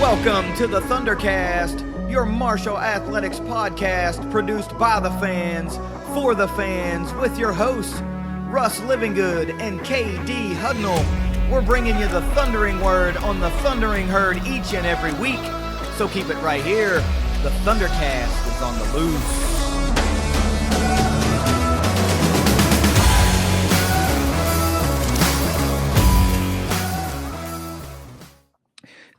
Welcome to the ThunderCast, your martial athletics podcast produced by the fans, for the fans, with your hosts, Russ Livingood and KD Hudnall. We're bringing you the thundering word on the thundering herd each and every week, so keep it right here. The ThunderCast is on the loose.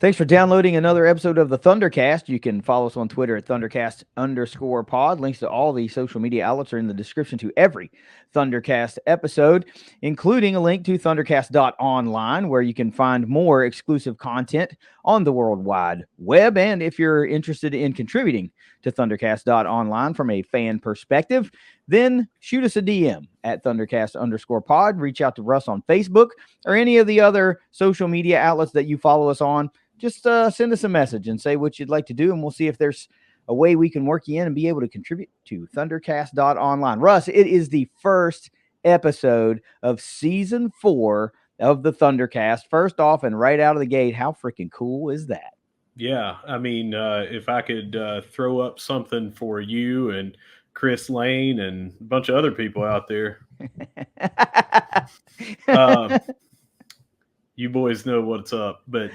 Thanks for downloading another episode of the ThunderCast. You can follow us on Twitter at ThunderCast_pod. Links to all the social media outlets are in the description to every ThunderCast episode, including a link to ThunderCast.online, where you can find more exclusive content on the World Wide Web. And if you're interested in contributing to ThunderCast.online from a fan perspective, then shoot us a DM at ThunderCast_pod. Reach out to Russ on Facebook or any of the other social media outlets that you follow us on. Just send us a message and say what you'd like to do, and we'll see if there's a way we can work you in and be able to contribute to ThunderCast.online. Russ, it is the first episode of Season 4 of the ThunderCast. First off and right out of the gate, how freaking cool is that? Yeah, I mean, if I could throw up something for you and Chris Lane and a bunch of other people out there, you boys know what's up, but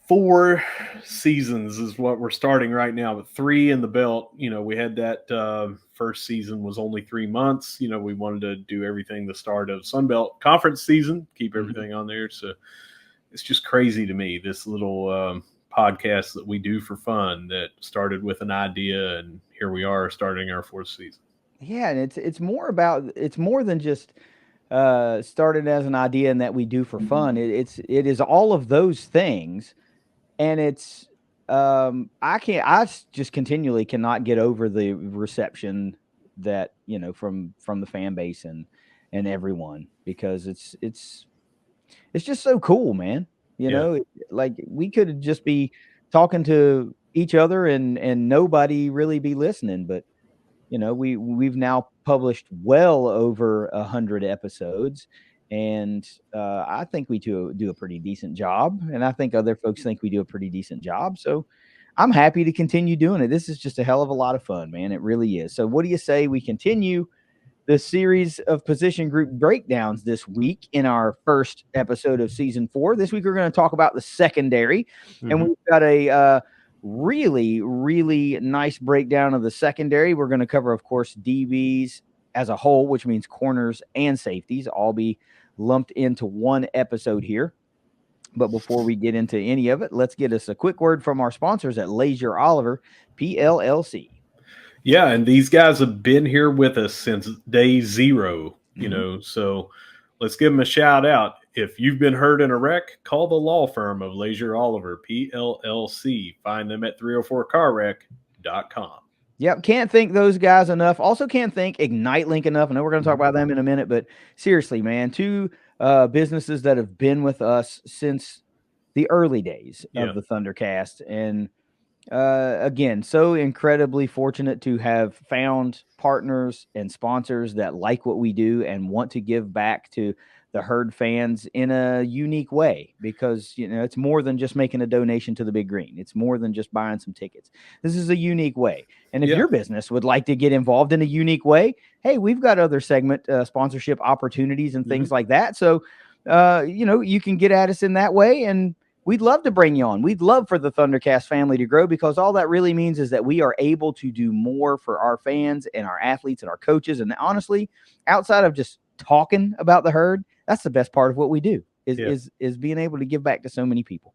4 seasons is what we're starting right now, but 3 in the belt. You know, we had that first season was only 3 months. You know, we wanted to do everything the start of Sunbelt Conference season, keep everything on there. So it's just crazy to me, this little podcast that we do for fun that started with an idea, and here we are starting our 4th season. Yeah, and it's more than just started as an idea and that we do for fun. It is all of those things. And it's, I just continually cannot get over the reception that, you know, from the fan base and everyone, because it's just so cool, man. You know, like we could just be talking to each other and nobody really be listening. But, you know, we've now published well over 100 episodes. And I think we do a pretty decent job. And I think other folks think we do a pretty decent job. So I'm happy to continue doing it. This is just a hell of a lot of fun, man. It really is. So what do you say we continue the series of position group breakdowns this week in our first episode of Season 4? This week we're going to talk about the secondary. And we've got a really, really nice breakdown of the secondary. We're going to cover, of course, DBs as a whole, which means corners and safeties, all be lumped into one episode here. But before we get into any of it, let's get us a quick word from our sponsors at Leasure Oliver PLLC. Yeah, and these guys have been here with us since day 0, you know, so let's give them a shout out. If you've been hurt in a wreck, call the law firm of Leasure Oliver PLLC. Find them at 304carwreck.com. Yep, can't thank those guys enough. Also can't thank Ignite Link enough. I know we're going to talk about them in a minute, but seriously, man, 2 businesses that have been with us since the early days of the ThunderCast. And again, so incredibly fortunate to have found partners and sponsors that like what we do and want to give back to the herd fans in a unique way, because, you know, it's more than just making a donation to the Big Green. It's more than just buying some tickets. This is a unique way. And if your business would like to get involved in a unique way, hey, we've got other segment sponsorship opportunities and things like that. So, you know, you can get at us in that way, and we'd love to bring you on. We'd love for the ThunderCast family to grow, because all that really means is that we are able to do more for our fans and our athletes and our coaches. And honestly, outside of just talking about the herd, that's the best part of what we do is being able to give back to so many people.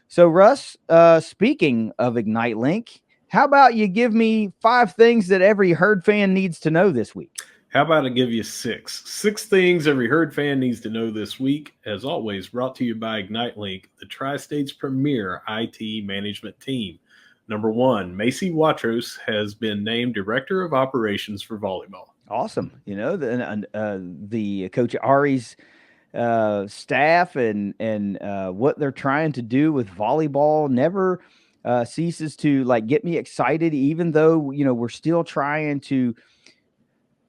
So Russ, speaking of Ignite Link, how about you give me 5 things that every herd fan needs to know this week? How about I give you 6 things every herd fan needs to know this week? As always, brought to you by Ignite Link, the Tri-State's premier IT management team. Number 1, Macy Watros has been named Director of Operations for volleyball. Awesome. You know, the Coach Ari's staff and what they're trying to do with volleyball never ceases to like get me excited, even though, you know, we're still trying to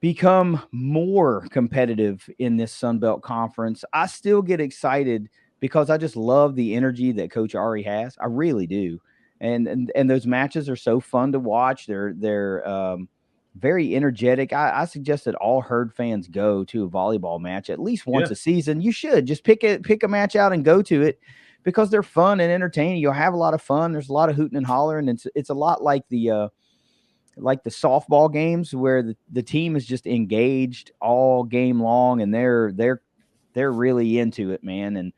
become more competitive in this Sun Belt Conference. I still get excited because I just love the energy that Coach Ari has. I really do. And those matches are so fun to watch. They're very energetic. I suggest that all herd fans go to a volleyball match at least once Yeah. a season. You should just pick a match out and go to it because they're fun and entertaining. You'll have a lot of fun. There's a lot of hooting and hollering. It's a lot like the softball games where the team is just engaged all game long and they're really into it, man. And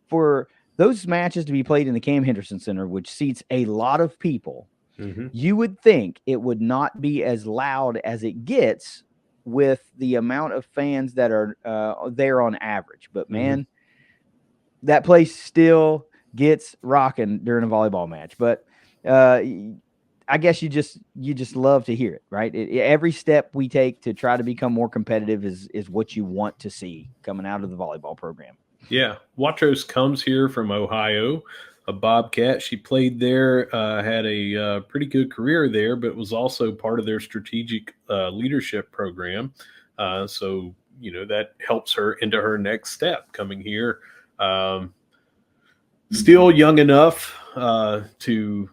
for those matches to be played in the Cam Henderson Center, which seats a lot of people, you would think it would not be as loud as it gets with the amount of fans that are there on average. But man, that place still gets rocking during a volleyball match. But I guess you just love to hear it, right? Every step we take to try to become more competitive is what you want to see coming out of the volleyball program. Yeah. Watros comes here from Ohio, a Bobcat. She played there, had a pretty good career there, but was also part of their strategic leadership program. So, that helps her into her next step coming here. Still young enough to,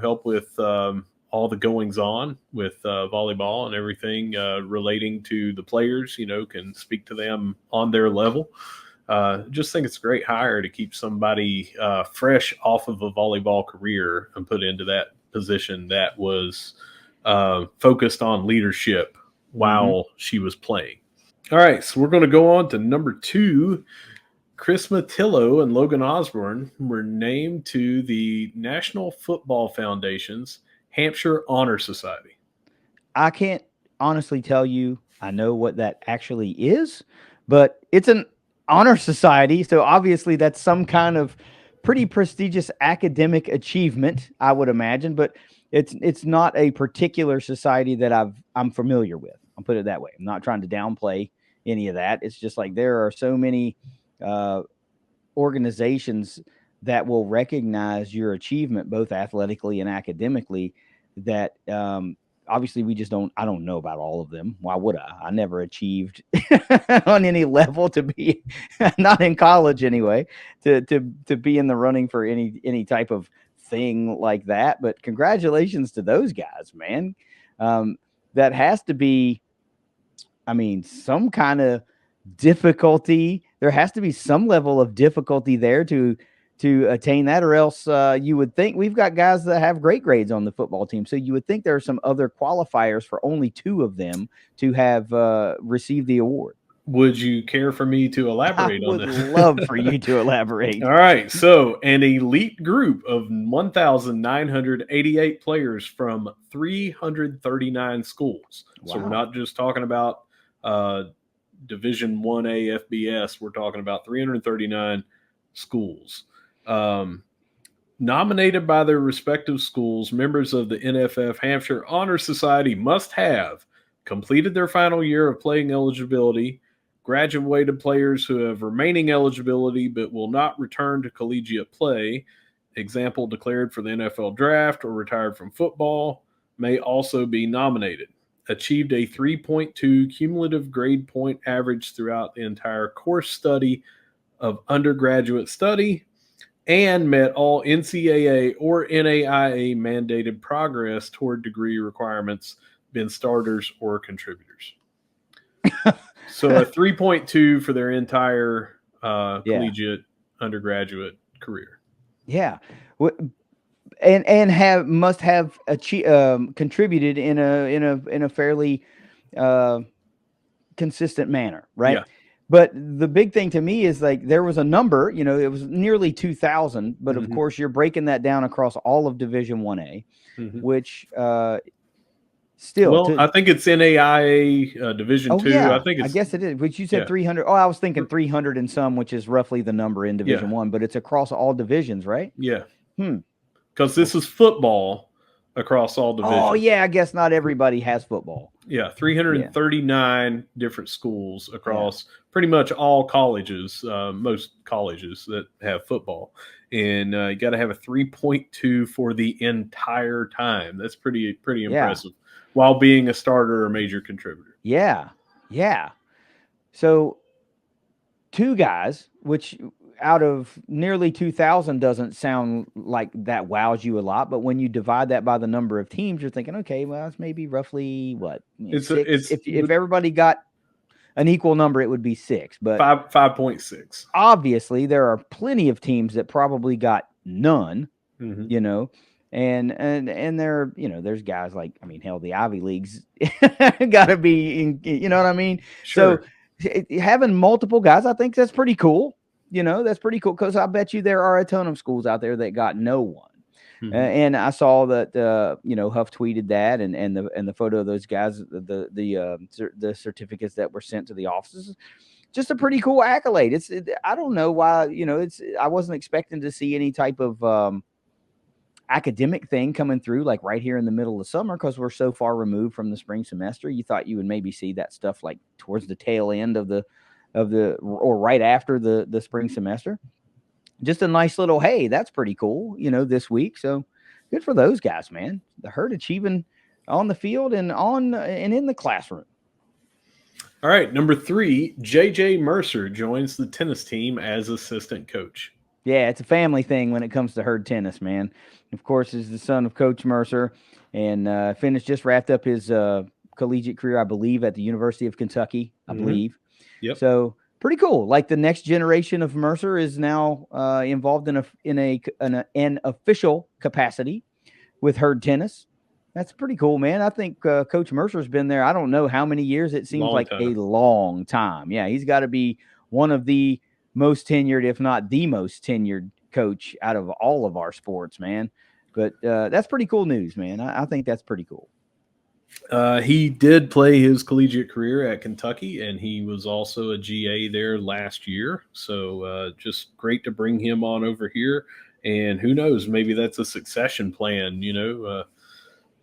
help with all the goings on with volleyball and everything relating to the players, can speak to them on their level. Just think it's a great hire to keep somebody fresh off of a volleyball career and put into that position that was focused on leadership while she was playing. All right, so we're going to go on to number 2. Chris Matillo and Logan Osborne were named to the National Football Foundation's Hampshire Honor Society. I can't honestly tell you I know what that actually is, but it's an honor society, so obviously that's some kind of pretty prestigious academic achievement, I would imagine, but it's not a particular society that I'm familiar with. I'll put it that way. I'm not trying to downplay any of that. It's just like there are so many organizations that will recognize your achievement both athletically and academically that obviously I don't know about all of them. Why would I never achieved on any level to be not in college anyway to be in the running for any type of thing like that. But congratulations to those guys, man. That has to be, I mean, some kind of difficulty. There has to be some level of difficulty there to attain that, or else you would think we've got guys that have great grades on the football team. So you would think there are some other qualifiers for only 2 of them to have received the award. Would you care for me to I elaborate on would this? love for you to elaborate. All right. So, an elite group of 1,988 players from 339 schools. Wow. So, we're not just talking about Division 1A FBS. We're talking about 339 schools. Nominated by their respective schools, members of the NFF Hampshire Honor Society must have completed their final year of playing eligibility, graduated players who have remaining eligibility but will not return to collegiate play, example declared for the NFL draft or retired from football, may also be nominated. Achieved a 3.2 cumulative grade point average throughout the entire course study of undergraduate study, and met all NCAA or NAIA mandated progress toward degree requirements, been starters or contributors. So a 3.2 for their entire collegiate undergraduate career. Yeah. And must have contributed in a fairly consistent manner, right? Yeah. But the big thing to me is like there was a number, it was nearly 2,000, but of course you're breaking that down across all of Division 1A, which still. Well, I think it's NAIA Division 2. Yeah, I guess it is. But you said 300. Oh, I was thinking 300 and some, which is roughly the number in Division 1, but it's across all divisions, right? Yeah. Because this is football across all divisions. Oh, yeah, I guess not everybody has football. Yeah, 339 different schools across pretty much all colleges, most colleges that have football. And you got to have a 3.2 for the entire time. That's pretty impressive, while being a starter or major contributor. Yeah. So 2 guys, which out of nearly 2,000 doesn't sound like that wows you a lot, but when you divide that by the number of teams, you're thinking, okay, well, it's maybe roughly what, It's 6. If everybody got an equal number, it would be 6. But 5.6. Obviously, there are plenty of teams that probably got none. Mm-hmm. And there, there's guys like, I mean, hell, the Ivy Leagues got to be, you know what I mean? Sure. So having multiple guys, I think that's pretty cool. That's pretty cool because I bet you there are a ton of schools out there that got no one. Mm-hmm. And I saw that, Huff tweeted that, and the photo of those guys, the certificates that were sent to the offices. Just a pretty cool accolade. I don't know why, I wasn't expecting to see any type of academic thing coming through like right here in the middle of summer because we're so far removed from the spring semester. You thought you would maybe see that stuff like towards the tail end of the or right after the spring semester. Just a nice little, hey, that's pretty cool, this week. So good for those guys, man. The Herd achieving on the field and in the classroom. All right, number 3, JJ Mercer joins the tennis team as assistant coach. Yeah, it's a family thing when it comes to Herd tennis, man. Of course, is the son of Coach Mercer, and just wrapped up his collegiate career, I believe, at the University of Kentucky, I believe. Yep. So pretty cool. Like the next generation of Mercer is now involved in an official capacity with Herd tennis. That's pretty cool, man. I think Coach Mercer's been there. I don't know how many years. It seems like a long time. Yeah, he's got to be one of the most tenured, if not the most tenured coach out of all of our sports, man. But that's pretty cool news, man. I think that's pretty cool. He did play his collegiate career at Kentucky, and he was also a GA there last year. So just great to bring him on over here. And who knows, maybe that's a succession plan,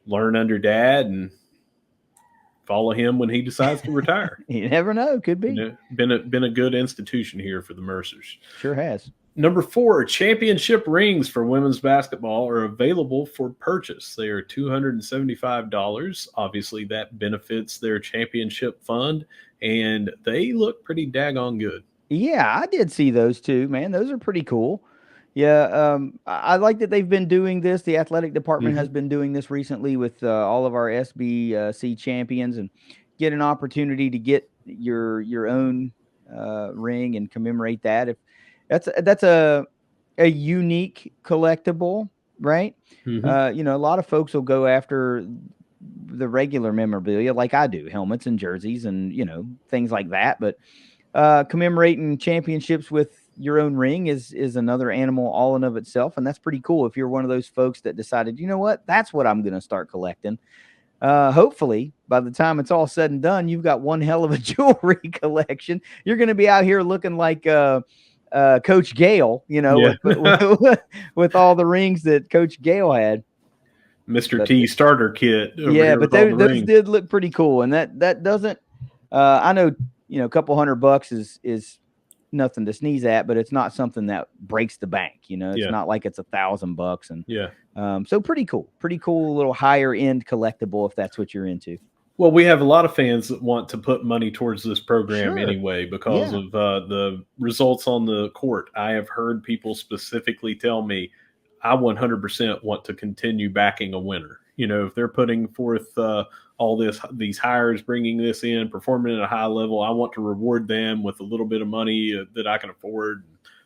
learn under Dad and follow him when he decides to retire. You never know. Could be. Been a good institution here for the Mercers. Sure has. Number 4, championship rings for women's basketball are available for purchase. They are $275. Obviously, that benefits their championship fund, and they look pretty daggone good. Yeah, I did see those too, man. Those are pretty cool. Yeah, I like that they've been doing this. The athletic department has been doing this recently with all of our SBC champions, and get an opportunity to get your own ring and commemorate that. If that's a unique collectible, right? A lot of folks will go after the regular memorabilia, like I do, helmets and jerseys and things like that. But commemorating championships with your own ring is another animal all in of itself, and that's pretty cool. If you're one of those folks that decided, you know what, that's what I'm going to start collecting. Hopefully, by the time it's all said and done, you've got one hell of a jewelry collection. You're going to be out here looking like Coach Gale, with all the rings that Coach Gale had. Mr. T starter kit. Yeah, but those did look pretty cool, and that doesn't. I know a couple $100 is nothing to sneeze at, but it's not something that breaks the bank. It's not like it's $1,000, and so pretty cool little higher end collectible if that's what you're into. Well, we have a lot of fans that want to put money towards this program anyway because of the results on the court. I have heard people specifically tell me, I 100% want to continue backing a winner. If they're putting forth all these hires, bringing this in, performing at a high level, I want to reward them with a little bit of money that I can afford.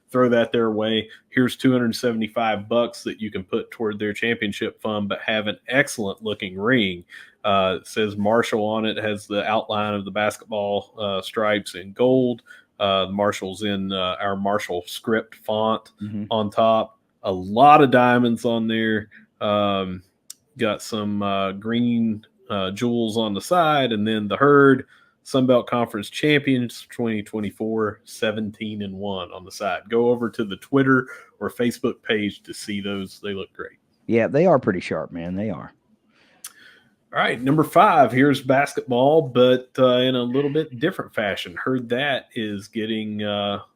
Throw that their way. Here's $275 that you can put toward their championship fund, but have an excellent looking ring. It says Marshall on it, has the outline of the basketball stripes in gold. The Marshall's in our Marshall script font on top. A lot of diamonds on there. Got some green jewels on the side, and then the Herd Sunbelt Conference Champions 2024, 17-1 on the side. Go over to the Twitter or Facebook page to see those. They look great. Yeah, they are pretty sharp, man. They are. All right, number 5, here's basketball, but in a little bit different fashion. Heard that is getting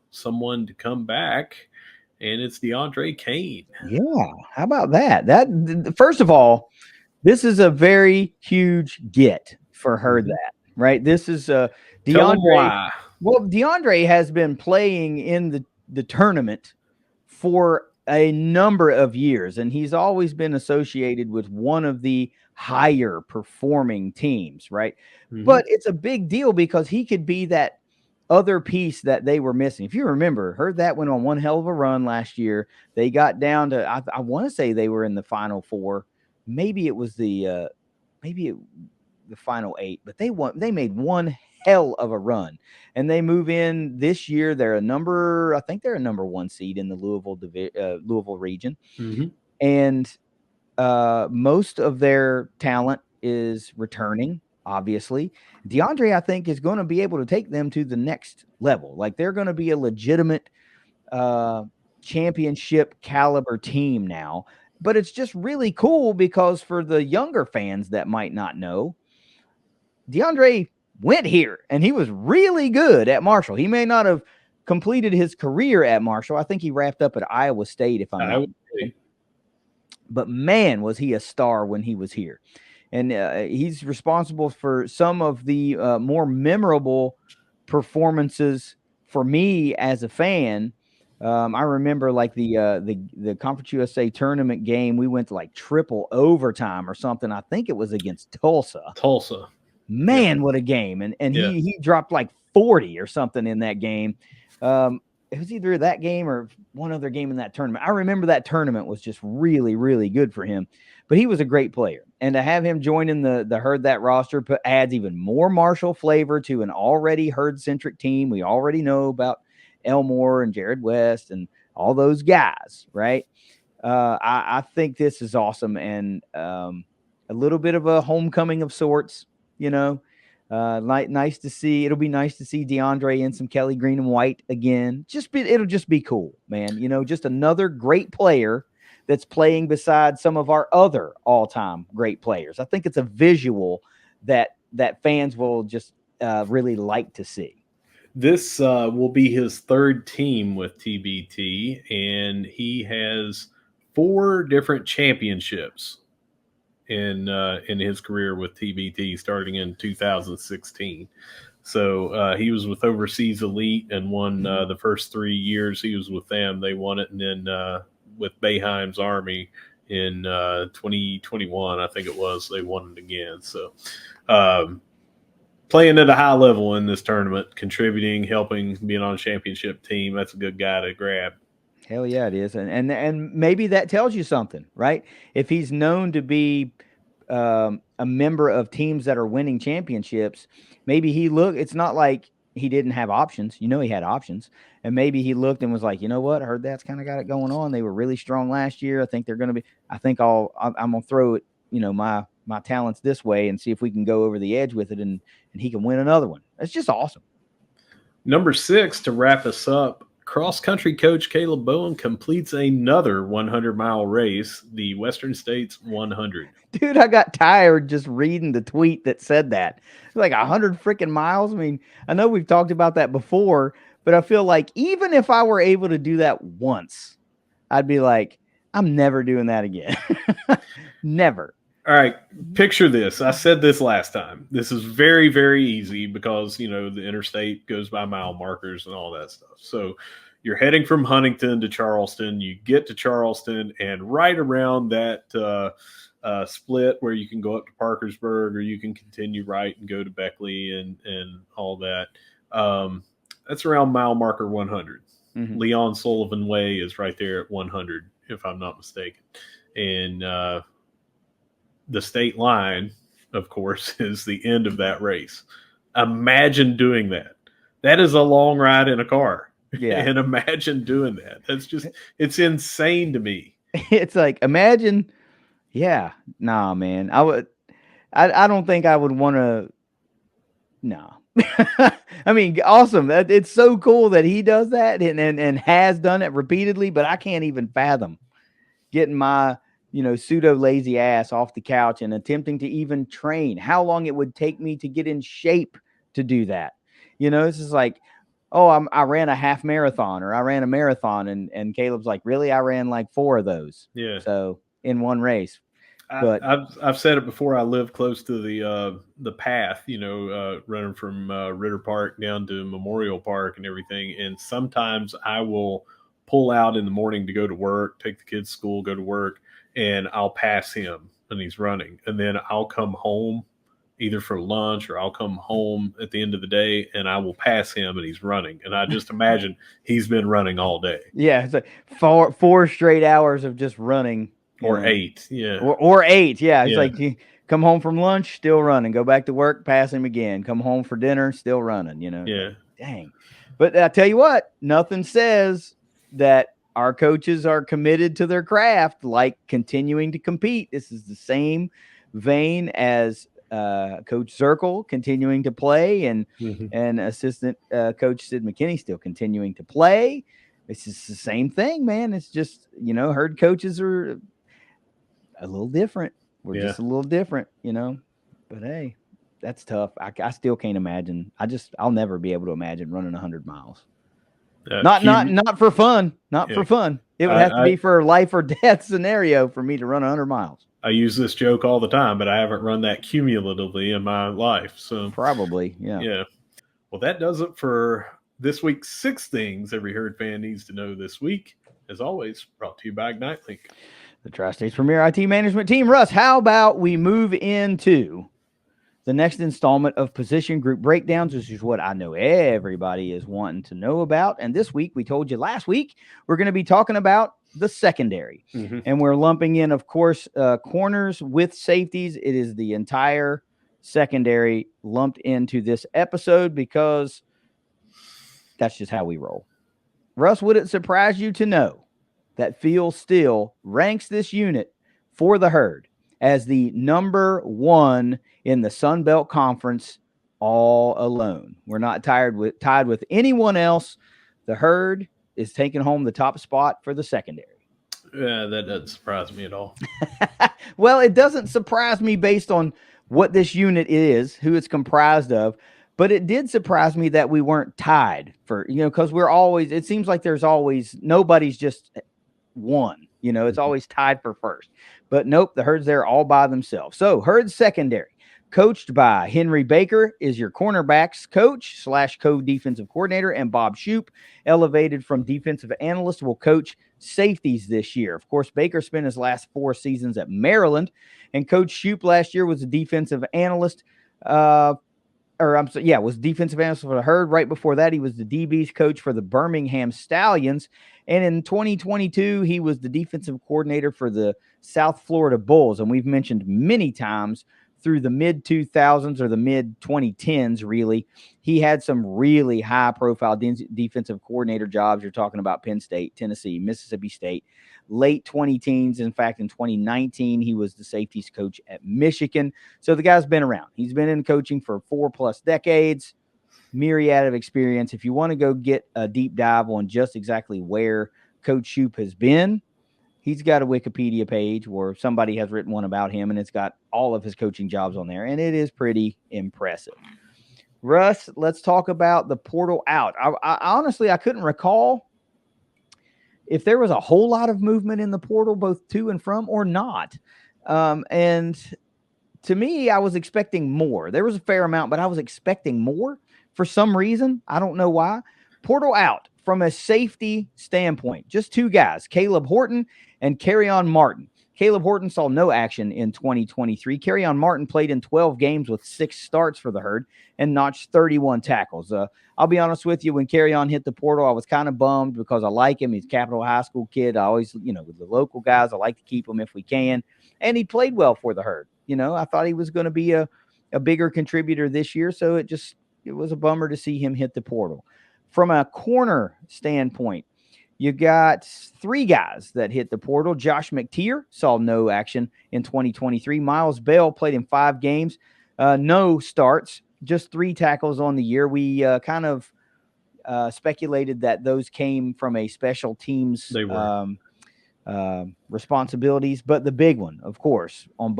someone to come back, and it's DeAndre Kane. Yeah, how about that? First of all, this is a very huge get for her. That right. This is DeAndre. Why. Well, DeAndre has been playing in the tournament for a number of years, and he's always been associated with one of the higher performing teams, right? Mm-hmm. But it's a big deal because he could be that other piece that they were missing. If you remember, Heard That went on one hell of a run last year. They got down to, I want to say they were in the Final Four. Maybe it was the Final Eight, but they made one hell of a run, and they move in this year. I think they're a number one seed in the Louisville region, Mm-hmm. and most of their talent is returning. Obviously, DeAndre, I think, is going to be able to take them to the next level. Like, they're going to be a legitimate championship caliber team now. But it's just really cool because for the younger fans that might not know, DeAndre went here and he was really good at Marshall. He may not have completed his career at Marshall. I think he wrapped up at Iowa State, if I'm not mistaken. But man, was he a star when he was here. And he's responsible for some of the more memorable performances for me as a fan. I remember like the Conference USA tournament game. We went to like triple overtime or something. I think it was against Tulsa. Man, what a game. And he dropped like 40 or something in that game. It was either that game or one other game in that tournament. I remember that tournament was just really, really good for him. But he was a great player. And to have him join in the Heard That roster adds even more Marshall flavor to an already Herd-centric team. We already know about Elmore and Jared West and all those guys, right? I think this is awesome and a little bit of a homecoming of sorts, you know. Nice to see. It'll be nice to see DeAndre in some Kelly green and white again. It'll just be cool, man. You know, just another great player that's playing beside some of our other all-time great players. I think it's a visual that fans will just really like to see. This will be his third team with TBT, and he has 4 different championships in his career with TBT, starting in 2016. So he was with Overseas Elite and won the first 3 years he was with them. They won it, and then with Boeheim's Army in 2021, I think it was, they won it again. So playing at a high level in this tournament, contributing, helping, being on a championship team, that's a good guy to grab. Hell yeah, it is. And maybe that tells you something, right? If he's known to be a member of teams that are winning championships, maybe it's not like he didn't have options. You know, he had options. And maybe he looked and was like, you know what? I heard that's kind of got it going on. They were really strong last year. I think they're going to be, I'm going to throw it, you know, my talents this way and see if we can go over the edge with it and he can win another one. That's just awesome. Number 6, to wrap us up, cross-country coach Caleb Bowen completes another 100-mile race, the Western States 100. Dude, I got tired just reading the tweet that said that. It's like 100 freaking miles. I mean, I know we've talked about that before, but I feel like even if I were able to do that once, I'd be like, I'm never doing that again. Never. All right, picture this. I said this last time. This is very, very easy because, you know, the interstate goes by mile markers and all that stuff. So you're heading from Huntington to Charleston. You get to Charleston, and right around that split where you can go up to Parkersburg or you can continue right and go to Beckley and all that, that's around mile marker 100. Mm-hmm. Leon Sullivan Way is right there at 100, if I'm not mistaken. And the state line, of course, is the end of that race. Imagine doing that. That is a long ride in a car. Yeah. And imagine doing that. It's insane to me. It's like, imagine. Yeah. Nah, man. I don't think I would want to. No. I mean, awesome. It's so cool that he does that and has done it repeatedly, but I can't even fathom getting my, pseudo lazy ass off the couch and attempting to even train. How long it would take me to get in shape to do that. This is like, oh, I ran a half marathon or I ran a marathon and Caleb's like, really? I ran like 4 of those. Yeah. So in one race. But I've said it before. I live close to the path, running from Ritter Park down to Memorial Park and everything. And sometimes I will pull out in the morning to go to work, take the kids to school, go to work, and I'll pass him and he's running. And then I'll come home either for lunch or I'll come home at the end of the day and I will pass him and he's running. And I just imagine he's been running all day. yeah, it's like four straight hours of just running. Or 8, yeah. Or 8, yeah. It's Yeah. like you come home from lunch, still running. Go back to work, pass him again. Come home for dinner, still running. Yeah. Dang. But I tell you what, nothing says that our coaches are committed to their craft like continuing to compete. This is the same vein as Coach Zirkle continuing to play and assistant Coach Sid McKinney still continuing to play. It's just the same thing, man. It's just, herd coaches are a little different. We're just a little different, but hey, that's tough. I still can't imagine. I'll never be able to imagine running 100 miles. Not for fun. For fun. It would have to be for a life or death scenario for me to run 100 miles. I use this joke all the time, but I haven't run that cumulatively in my life. So probably, yeah. Yeah. Well, that does it for this week's 6 things every herd fan needs to know this week. As always, brought to you by IgniteLink, the Tri-State's premier IT management team. Russ, how about we move into the next installment of position group breakdowns? This is what I know everybody is wanting to know about. And this week, we told you last week, we're going to be talking about the secondary. And we're lumping in, of course, corners with safeties. It is the entire secondary lumped into this episode because that's just how we roll. Russ, would it surprise you to know that Phil still ranks this unit for the herd as the number 1 in the Sun Belt Conference all alone? We're not tied with anyone else. The herd is taking home the top spot for the secondary. Yeah, that doesn't surprise me at all. Well, it doesn't surprise me based on what this unit is, who it's comprised of. But it did surprise me that we weren't tied for, because it seems like there's always, nobody's just one, it's always tied for first. But nope, the herd's there all by themselves. So herd secondary, coached by Henry Baker, is your cornerbacks coach / co-defensive coordinator, and Bob Shoup, elevated from defensive analyst, will coach safeties this year. Of course, Baker spent his last 4 seasons at Maryland, and Coach Shoup last year was a defensive analyst. Was defensive analyst for the herd. Right before that, he was the DBs coach for the Birmingham Stallions. And in 2022, he was the defensive coordinator for the South Florida Bulls. And we've mentioned many times through the mid-2000s or the mid-2010s, really, he had some really high-profile defensive coordinator jobs. You're talking about Penn State, Tennessee, Mississippi State. Late 2010s, in fact, in 2019, he was the safeties coach at Michigan. So the guy's been around. He's been in coaching for 4+ decades, myriad of experience. If you want to go get a deep dive on just exactly where Coach Shoup has been, he's got a Wikipedia page where somebody has written one about him, and it's got all of his coaching jobs on there, and it is pretty impressive. Russ, let's talk about the portal out. I honestly, I couldn't recall if there was a whole lot of movement in the portal, both to and from, or not. And to me, I was expecting more. There was a fair amount, but I was expecting more for some reason. I don't know why. Portal out from a safety standpoint, just 2 guys, Caleb Horton and Kerryon Martin. Caleb Horton saw no action in 2023. Kerryon Martin played in 12 games with 6 starts for the herd and notched 31 tackles. I'll be honest with you, when Kerryon hit the portal, I was kind of bummed because I like him. He's a Capitol High School kid. I always, with the local guys, I like to keep him if we can. And he played well for the herd. I thought he was going to be a bigger contributor this year. So it was a bummer to see him hit the portal. From a corner standpoint, you got 3 guys that hit the portal. Josh McTeer saw no action in 2023. Miles Bell played in 5 games, no starts, just 3 tackles on the year. We kind of speculated that those came from a special teams responsibilities. But the big one, of course, from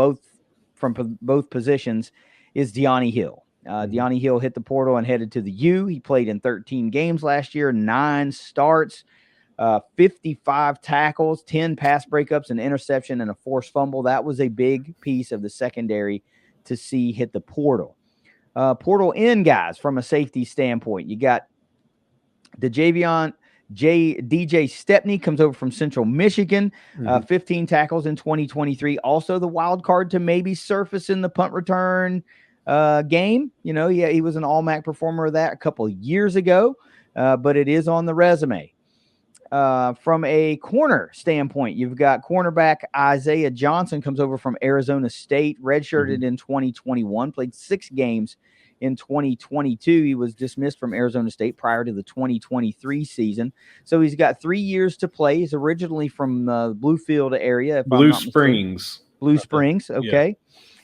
both positions is Deani Hill. Deani Hill hit the portal and headed to the U. He played in 13 games last year, 9 starts. 55 tackles, 10 pass breakups, an interception, and a forced fumble. That was a big piece of the secondary to see hit the portal. Portal in guys from a safety standpoint. You got DJ Stepney comes over from Central Michigan, 15 tackles in 2023. Also the wild card to maybe surface in the punt return game. You know, he was an all-MAC performer of that a couple of years ago, but it is on the resume. From a corner standpoint, you've got cornerback Isaiah Johnson comes over from Arizona State, redshirted in 2021, played 6 games in 2022. He was dismissed from Arizona State prior to the 2023 season. So he's got 3 years to play. He's originally from the Bluefield area. If Blue I'm not Springs. Mistaken. Blue Springs, okay.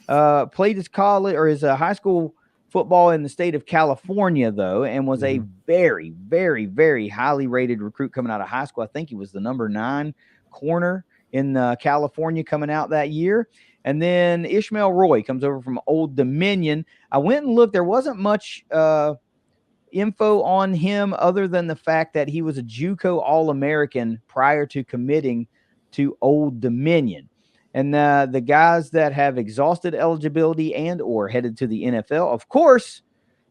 Yeah. Played his college or his high school football in the state of California, though, and was a very, very, very highly rated recruit coming out of high school. I think he was the number 9 corner in California coming out that year. And then Ishmael Roy comes over from Old Dominion. I went and looked. There wasn't much info on him other than the fact that he was a JUCO All-American prior to committing to Old Dominion. And the guys that have exhausted eligibility and or headed to the NFL, of course,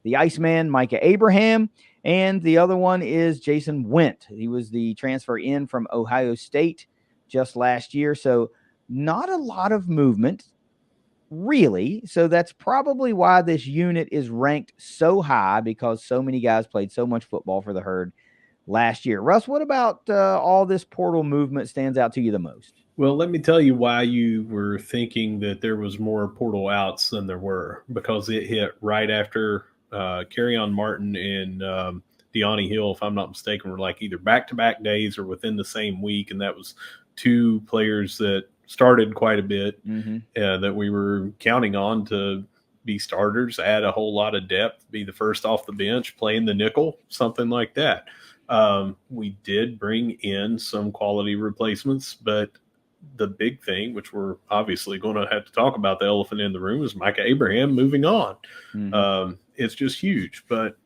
the Iceman, Micah Abraham, and the other one is Jason Went. He was the transfer in from Ohio State just last year. So not a lot of movement, really. So that's probably why this unit is ranked so high, because so many guys played so much football for the Herd last year. Russ, what about all this portal movement stands out to you the most? Well, let me tell you why you were thinking that there was more portal outs than there were, because it hit right after Kerryon Martin and Deani Hill, if I'm not mistaken, were like either back-to-back days or within the same week, and that was 2 players that started quite a bit that we were counting on to be starters, add a whole lot of depth, be the first off the bench, playing the nickel, something like that. We did bring in some quality replacements, but the big thing, which we're obviously going to have to talk about, the elephant in the room, is Micah Abraham moving on. It's just huge. But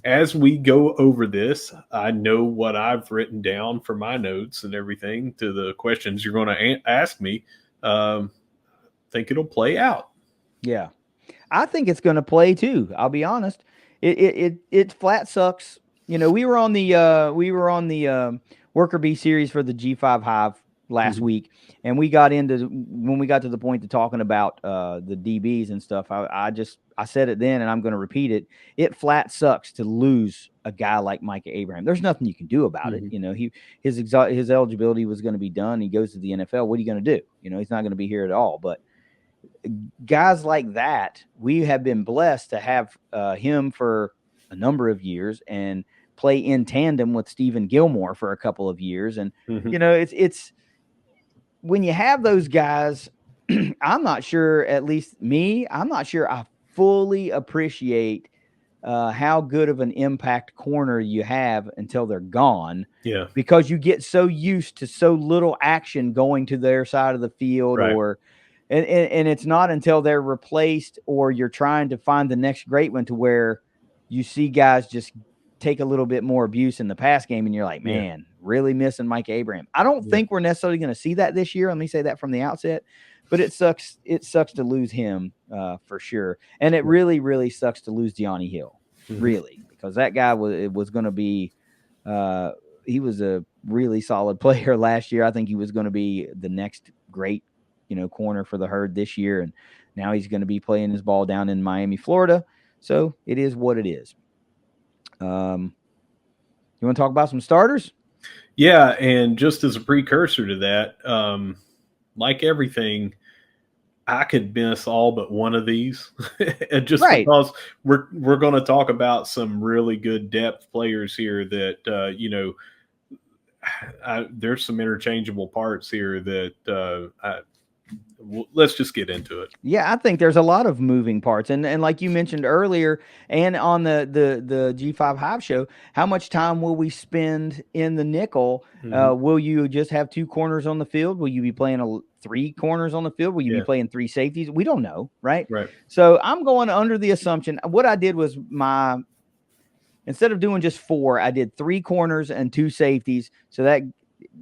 as we go over this, I know what I've written down for my notes and everything to the questions you're going to ask me. Think it'll play out. Yeah, I think it's going to play too. I'll be honest. It flat sucks. You know, we were on the Worker Bee series for the G5 Hive last week, and when we got to the point of talking about the DBs and stuff, I said it then, and I'm going to repeat it. It flat sucks to lose a guy like Micah Abraham. There's nothing you can do about it. You know, his eligibility was going to be done. He goes to the NFL. What are you going to do? You know, he's not going to be here at all. But guys like that, we have been blessed to have him for a number of years and play in tandem with Stephen Gilmore for a couple of years. And, you know, it's when you have those guys, I'm not sure, at least me, I'm not sure I fully appreciate how good of an impact corner you have until they're gone. Yeah. Because you get so used to so little action going to their side of the field, right. And it's not until they're replaced or you're trying to find the next great one to where you see guys just take a little bit more abuse in the pass game, and you're like, man, really missing Mike Abraham. I don't think we're necessarily going to see that this year. Let me say that from the outset, but it sucks. It sucks to lose him for sure. And it really, really sucks to lose Deani Hill, really, because that guy was going to be, he was a really solid player last year. I think he was going to be the next great, you know, corner for the Herd this year. And now he's going to be playing his ball down in Miami, Florida. So it is what it is. You want to talk about some starters? Yeah, and just as a precursor to that, like everything, I could miss all but one of these, just because we're going to talk about some really good depth players here that you know, there's some interchangeable parts here that let's just get into it. Yeah, I think there's a lot of moving parts. And like you mentioned earlier, and on the G5 Hive show, how much time will we spend in the nickel? Will you just have 2 corners on the field? Will you be playing 3 corners on the field? Will you be playing 3 safeties? We don't know, right? Right. So I'm going under the assumption. What I did was instead of doing just 4, I did 3 corners and 2 safeties. So that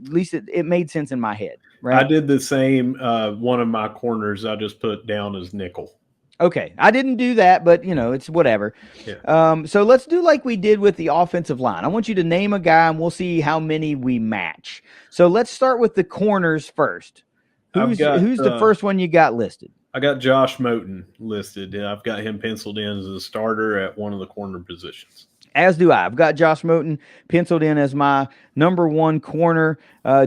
at least it made sense in my head, I right? did the same. One of my corners I just put down as nickel. Okay, I didn't do that, but it's whatever. Yeah. So let's do like we did with the offensive line. I want you to name a guy, and we'll see how many we match. So let's start with the corners first. I've Who's got the first one you got listed? I got Josh Moten listed. I've got him penciled in as a starter at one of the corner positions. As do I. I've got Josh Moten penciled in as my number 1 corner,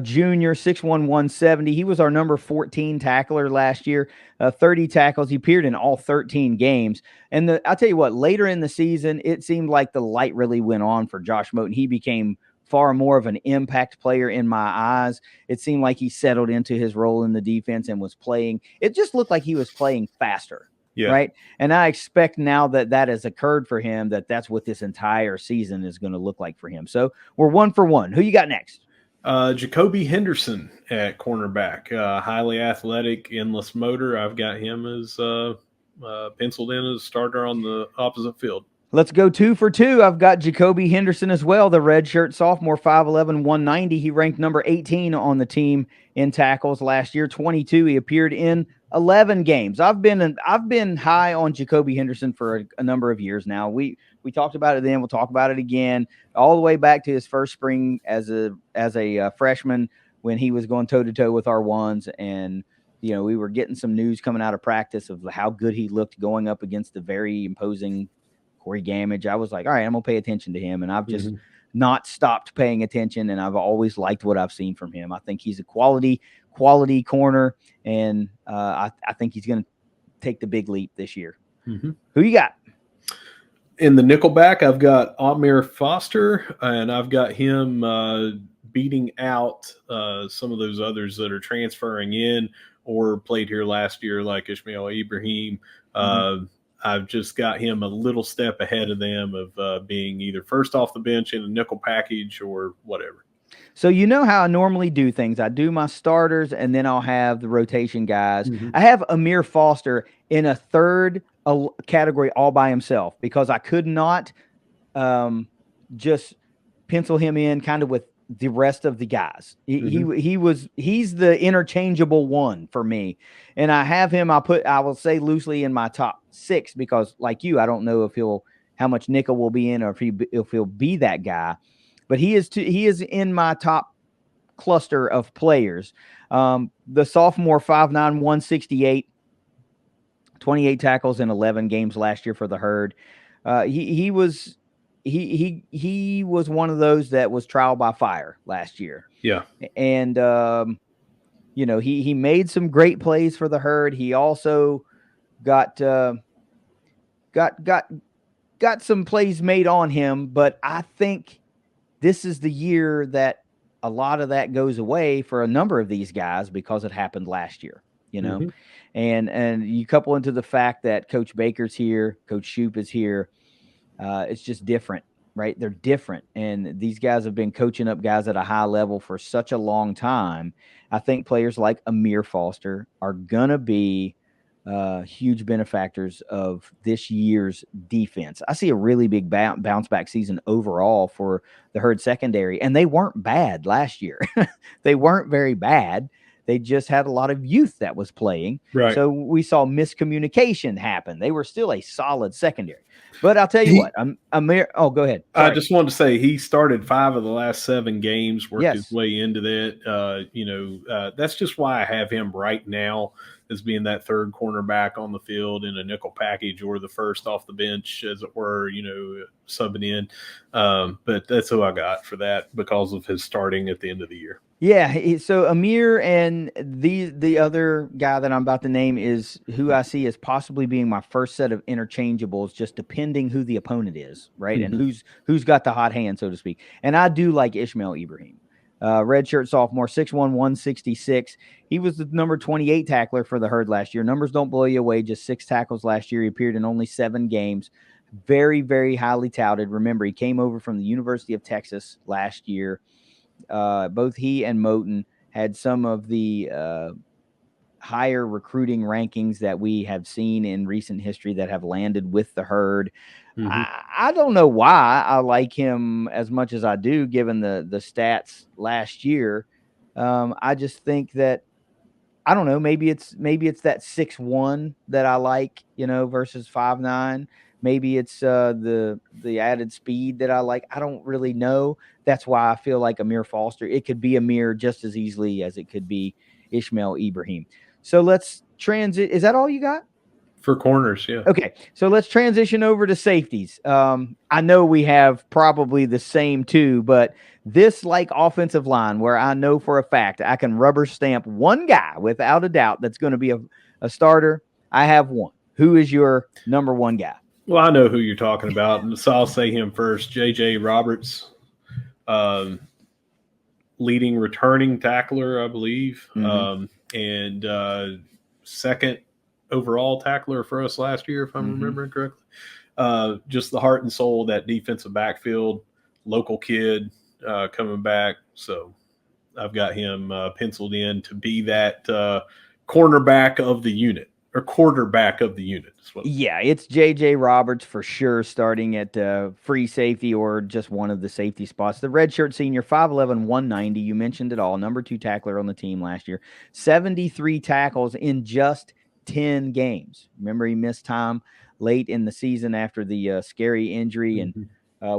junior, 6'1", 170. He was our number 14 tackler last year, 30 tackles. He appeared in all 13 games. And I'll tell you what, later in the season, it seemed like the light really went on for Josh Moten. He became far more of an impact player in my eyes. It seemed like he settled into his role in the defense and was playing. It just looked like he was playing faster. Yeah. Right. And I expect now that has occurred for him, that's what this entire season is going to look like for him. So we're 1 for 1. Who you got next? Jacoby Henderson at cornerback, highly athletic, endless motor. I've got him as penciled in as starter on the opposite field. Let's go 2 for 2. I've got Jacoby Henderson as well, the redshirt sophomore, 5'11", 190. He ranked number 18 on the team in tackles last year, 22. He appeared in 11 games. I've been high on Jacoby Henderson for a number of years now. We talked about it then. We'll talk about it again, all the way back to his first spring as a freshman when he was going toe to toe with our ones, and we were getting some news coming out of practice of how good he looked going up against the very imposing Corey Gamage. I was like, all right, I'm gonna pay attention to him, and I've just not stopped paying attention, and I've always liked what I've seen from him. I think he's a quality corner, and I think he's gonna take the big leap this year. Mm-hmm. Who you got? In the nickelback, I've got Amir Foster, and I've got him beating out some of those others that are transferring in or played here last year, like Ishmael Ibrahim. I've just got him a little step ahead of them of being either first off the bench in a nickel package or whatever. So you know how I normally do things. I do my starters, and then I'll have the rotation guys. I have Amir Foster in a third category all by himself because I could not just pencil him in kind of with the rest of the guys. He's the interchangeable one for me. And I have him, I will say loosely in my top 6 because like you, I don't know if how much nickel will be in or if he'll be that guy, but he is in my top cluster of players. The sophomore 5'9", 168, 28 tackles in 11 games last year for the Herd. He was one of those that was trial by fire last year. Yeah. And, he made some great plays for the Herd. He also got some plays made on him, but I think this is the year that a lot of that goes away for a number of these guys because it happened last year, and you couple into the fact that Coach Baker's here, Coach Shoup is here. It's just different, right? They're different. And these guys have been coaching up guys at a high level for such a long time. I think players like Amir Foster are going to be huge benefactors of this year's defense. I see a really big bounce back season overall for the Herd secondary, and they weren't bad last year. They weren't very bad. They just had a lot of youth that was playing. Right. So we saw miscommunication happen. They were still a solid secondary. But I'll tell you what, Amir. Oh, go ahead. Sorry. I just wanted to say he started 5 of the last 7 games, worked his way into that. That's just why I have him right now as being that third cornerback on the field in a nickel package or the first off the bench, as it were, subbing in. But that's who I got for that because of his starting at the end of the year. Yeah, so Amir and the other guy that I'm about to name is who I see as possibly being my first set of interchangeables, just depending who the opponent is, right? And who's got the hot hand, so to speak. And I do like Ishmael Ibrahim, redshirt sophomore, 6'1", 166. He was the number 28 tackler for the Herd last year. Numbers don't blow you away, just 6 tackles last year. He appeared in only 7 games. Very, very highly touted. Remember, he came over from the University of Texas last year. Both he and Moten had some of the higher recruiting rankings that we have seen in recent history that have landed with the Herd. Mm-hmm. I don't know why I like him as much as I do, given the stats last year. I just think that I don't know. Maybe it's that 6'1" that I like, versus 5'9". Maybe it's the added speed that I like. I don't really know. That's why I feel like Amir Foster. It could be Amir just as easily as it could be Ishmael Ibrahim. So let's transit. Is that all you got? For corners, yeah. Okay, so let's transition over to safeties. I know we have probably the same two, but this like offensive line where I know for a fact I can rubber stamp one guy without a doubt that's going to be a starter. I have one. Who is your number one guy? Well, I know who you're talking about, and so I'll say him first. J.J. Roberts, leading returning tackler, I believe, and second overall tackler for us last year, if I'm remembering correctly. Just the heart and soul of that defensive backfield, local kid coming back. So I've got him penciled in to be that cornerback of the unit or quarterback of the unit. Yeah, it's J.J. Roberts for sure, starting at free safety or just one of the safety spots. The redshirt senior, 5'11", 190. You mentioned it all. Number 2 tackler on the team last year. 73 tackles in just 10 games. Remember, he missed time late in the season after the scary injury, and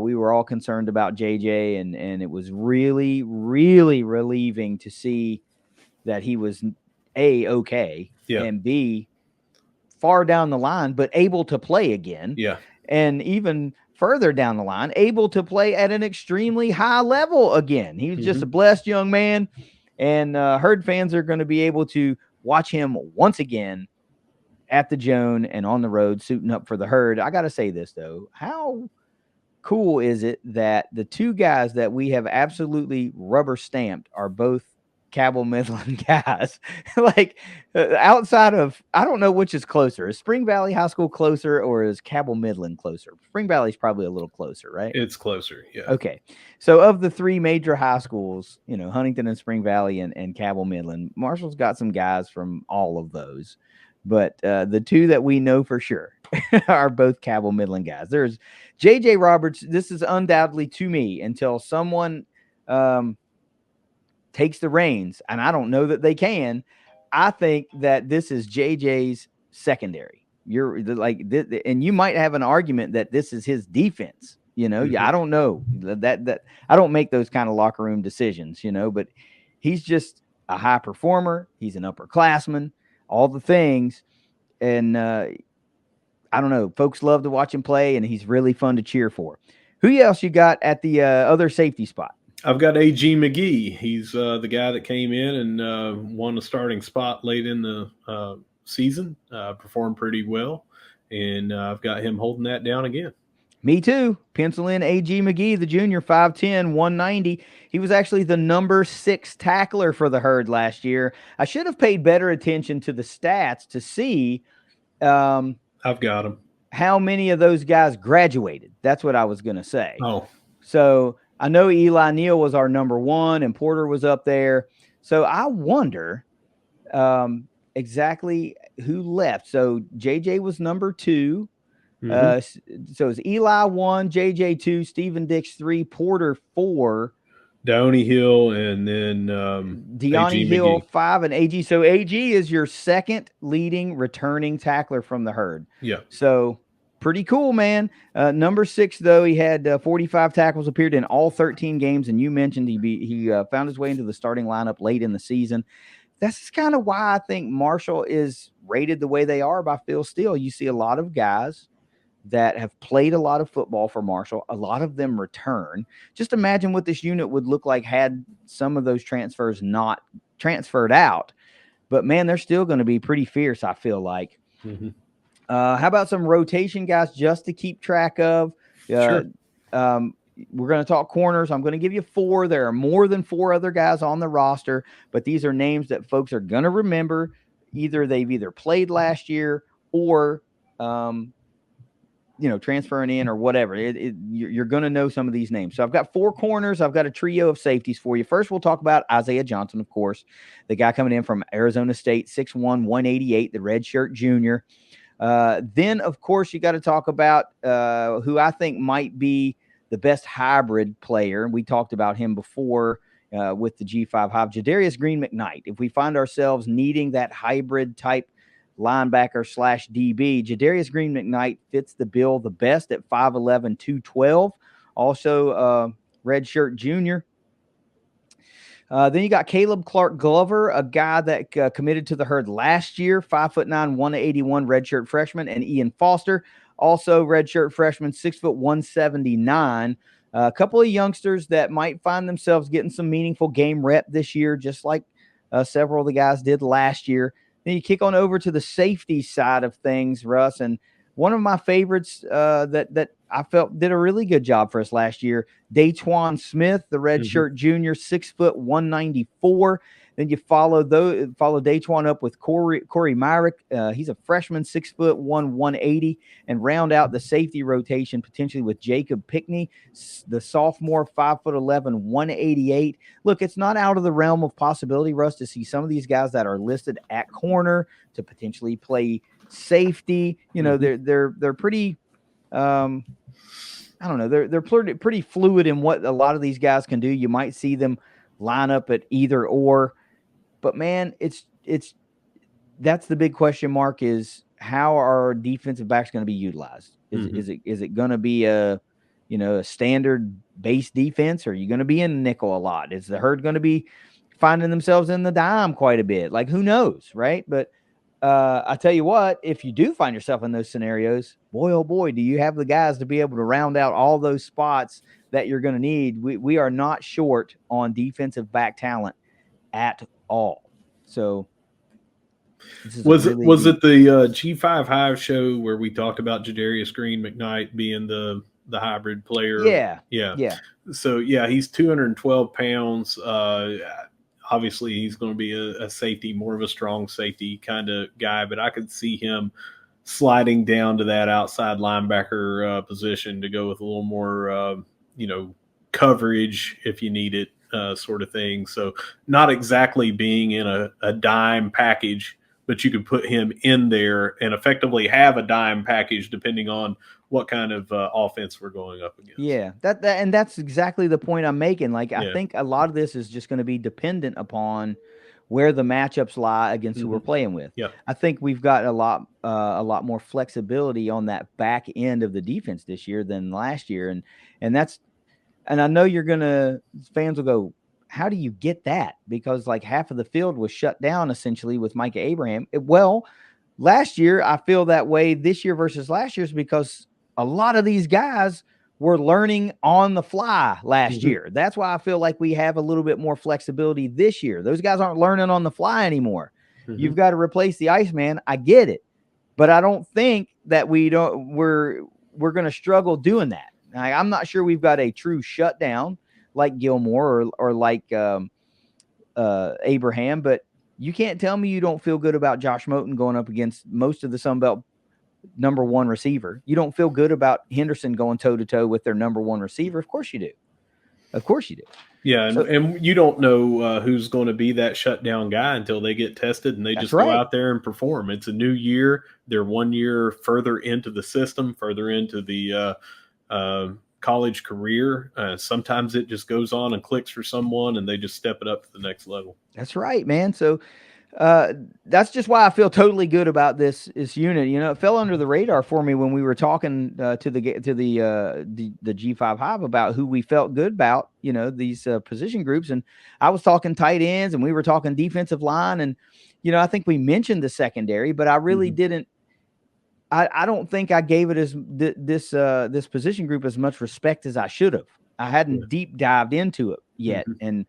we were all concerned about JJ, and it was really, really relieving to see that he was A, okay, and B, far down the line, but able to play again. Yeah. And even further down the line, able to play at an extremely high level again. He was just a blessed young man, and Herd fans are going to be able to watch him once again at the Joan and on the road suiting up for the Herd. I got to say this, though. How cool is it that the two guys that we have absolutely rubber stamped are both Cabell Midland guys? Like outside of, I don't know which is closer. Is Spring Valley High School closer or is Cabell Midland closer? Spring Valley's probably a little closer, right? It's closer, yeah. Okay. So of the 3 major high schools, Huntington and Spring Valley and Cabell Midland, Marshall's got some guys from all of those. But the 2 that we know for sure are both Cabell Midland guys. There's J.J. Roberts. This is undoubtedly, to me, until someone takes the reins, and I don't know that they can. I think that this is JJ's secondary. You're like, and you might have an argument that this is his defense. I don't know that I don't make those kind of locker room decisions. But he's just a high performer. He's an upperclassman, all the things, and I don't know. Folks love to watch him play, and he's really fun to cheer for. Who else you got at the other safety spot? I've got A.G. McGee. He's the guy that came in and won a starting spot late in the season, performed pretty well, and I've got him holding that down again. Me too. Pencil in A.G. McGee, the junior, 5'10", 190. He was actually the number 6 tackler for the Herd last year. I should have paid better attention to the stats to see I've got him. How many of those guys graduated. That's what I was going to say. Oh. So I know Eli Neal was our number 1 and Porter was up there. So I wonder exactly who left. So JJ was number 2. So it's Eli 1, JJ 2, Stephen Dix 3, Porter 4, Downey Hill, and then Deani Hill 5, and AG. So AG is your second leading returning tackler from the Herd. Yeah. So pretty cool, man. Number 6, though, he had 45 tackles, appeared in all 13 games, and you mentioned he found his way into the starting lineup late in the season. That's kind of why I think Marshall is rated the way they are by Phil Steele. You see a lot of guys that have played a lot of football for Marshall. A lot of them return. Just imagine what this unit would look like had some of those transfers not transferred out. But, man, they're still going to be pretty fierce, I feel like. How about some rotation guys just to keep track of? Sure. We're going to talk corners. I'm going to give you 4. There are more than 4 other guys on the roster, but these are names that folks are going to remember. They've played last year or transferring in or whatever. You're going to know some of these names. So I've got 4 corners. I've got a trio of safeties for you. First, we'll talk about Isaiah Johnson, of course, the guy coming in from Arizona State, 6'1", 188, the redshirt junior. Then, of course, you got to talk about who I think might be the best hybrid player. We talked about him before with the G5 Hive, Jadarius Green McKnight. If we find ourselves needing that hybrid type linebacker / DB, Jadarius Green McKnight fits the bill the best at 5'11", 212. Also, redshirt junior. Then you got Caleb Clark Glover, a guy that committed to the Herd last year, 5'9", 181 redshirt freshman, and Ian Foster, also redshirt freshman, 6', 179. A couple of youngsters that might find themselves getting some meaningful game rep this year, just like several of the guys did last year. Then you kick on over to the safety side of things, Russ, and one of my favorites that I felt did a really good job for us last year, Daquan Smith, the redshirt junior, 6', 194. Then you follow Daquan up with Corey Myrick. He's a freshman, 6', 180, and round out the safety rotation potentially with Jacob Pickney, the sophomore, 5'11", 188. Look, it's not out of the realm of possibility, Russ, to see some of these guys that are listed at corner to potentially play safety. You know, they're pretty. I don't know. They're pretty fluid in what a lot of these guys can do. You might see them line up at either or, but man, that's the big question mark: is how are defensive backs going to be utilized? Is it going to be a standard base defense, or are you going to be in nickel a lot? Is the Herd going to be finding themselves in the dime quite a bit? Like, who knows, right? But I tell you what, if you do find yourself in those scenarios, boy, oh boy, do you have the guys to be able to round out all those spots that you're going to need. We are not short on defensive back talent at all. So was it the G5 Hive show where we talked about Jadarius Green McKnight being the hybrid player? Yeah. So yeah, he's 212 pounds. Obviously, he's going to be a safety, more of a strong safety kind of guy, but I could see him sliding down to that outside linebacker position to go with a little more, coverage if you need it, sort of thing. So not exactly being in a dime package, but you could put him in there and effectively have a dime package depending on what kind of offense we're going up against. Yeah, and that's exactly the point I'm making. Like, I think a lot of this is just going to be dependent upon where the matchups lie against who we're playing with. Yeah. I think we've got a lot more flexibility on that back end of the defense this year than last year, and I know fans will go, how do you get that? Because like half of the field was shut down essentially with Micah Abraham. Well, last year I feel that way. This year versus last year is because a lot of these guys were learning on the fly last year. That's why I feel like we have a little bit more flexibility this year. Those guys aren't learning on the fly anymore. You've got to replace the Iceman. I get it, but I don't think that we're going to struggle doing that. I'm not sure we've got a true shutdown like Gilmore or like Abraham, but you can't tell me you don't feel good about Josh Moten going up against most of the Sun Belt number one receiver. You don't feel good about Henderson going toe-to-toe with their number one receiver. Of course you do. Of course you do. Yeah, and you don't know who's going to be that shutdown guy until they get tested and they just go out there and perform. It's a new year. They're 1 year further into the system, further into the college career. Sometimes it just goes on and clicks for someone and they just step it up to the next level. That's right, man. So that's just why I feel totally good about this unit. You know, it fell under the radar for me when we were talking to the G5 Hive about who we felt good about, you know, these position groups. And I was talking tight ends and we were talking defensive line. And, you know, I think we mentioned the secondary, but I really didn't. I don't think I gave it this position group as much respect as I should have. I hadn't deep dived into it yet. And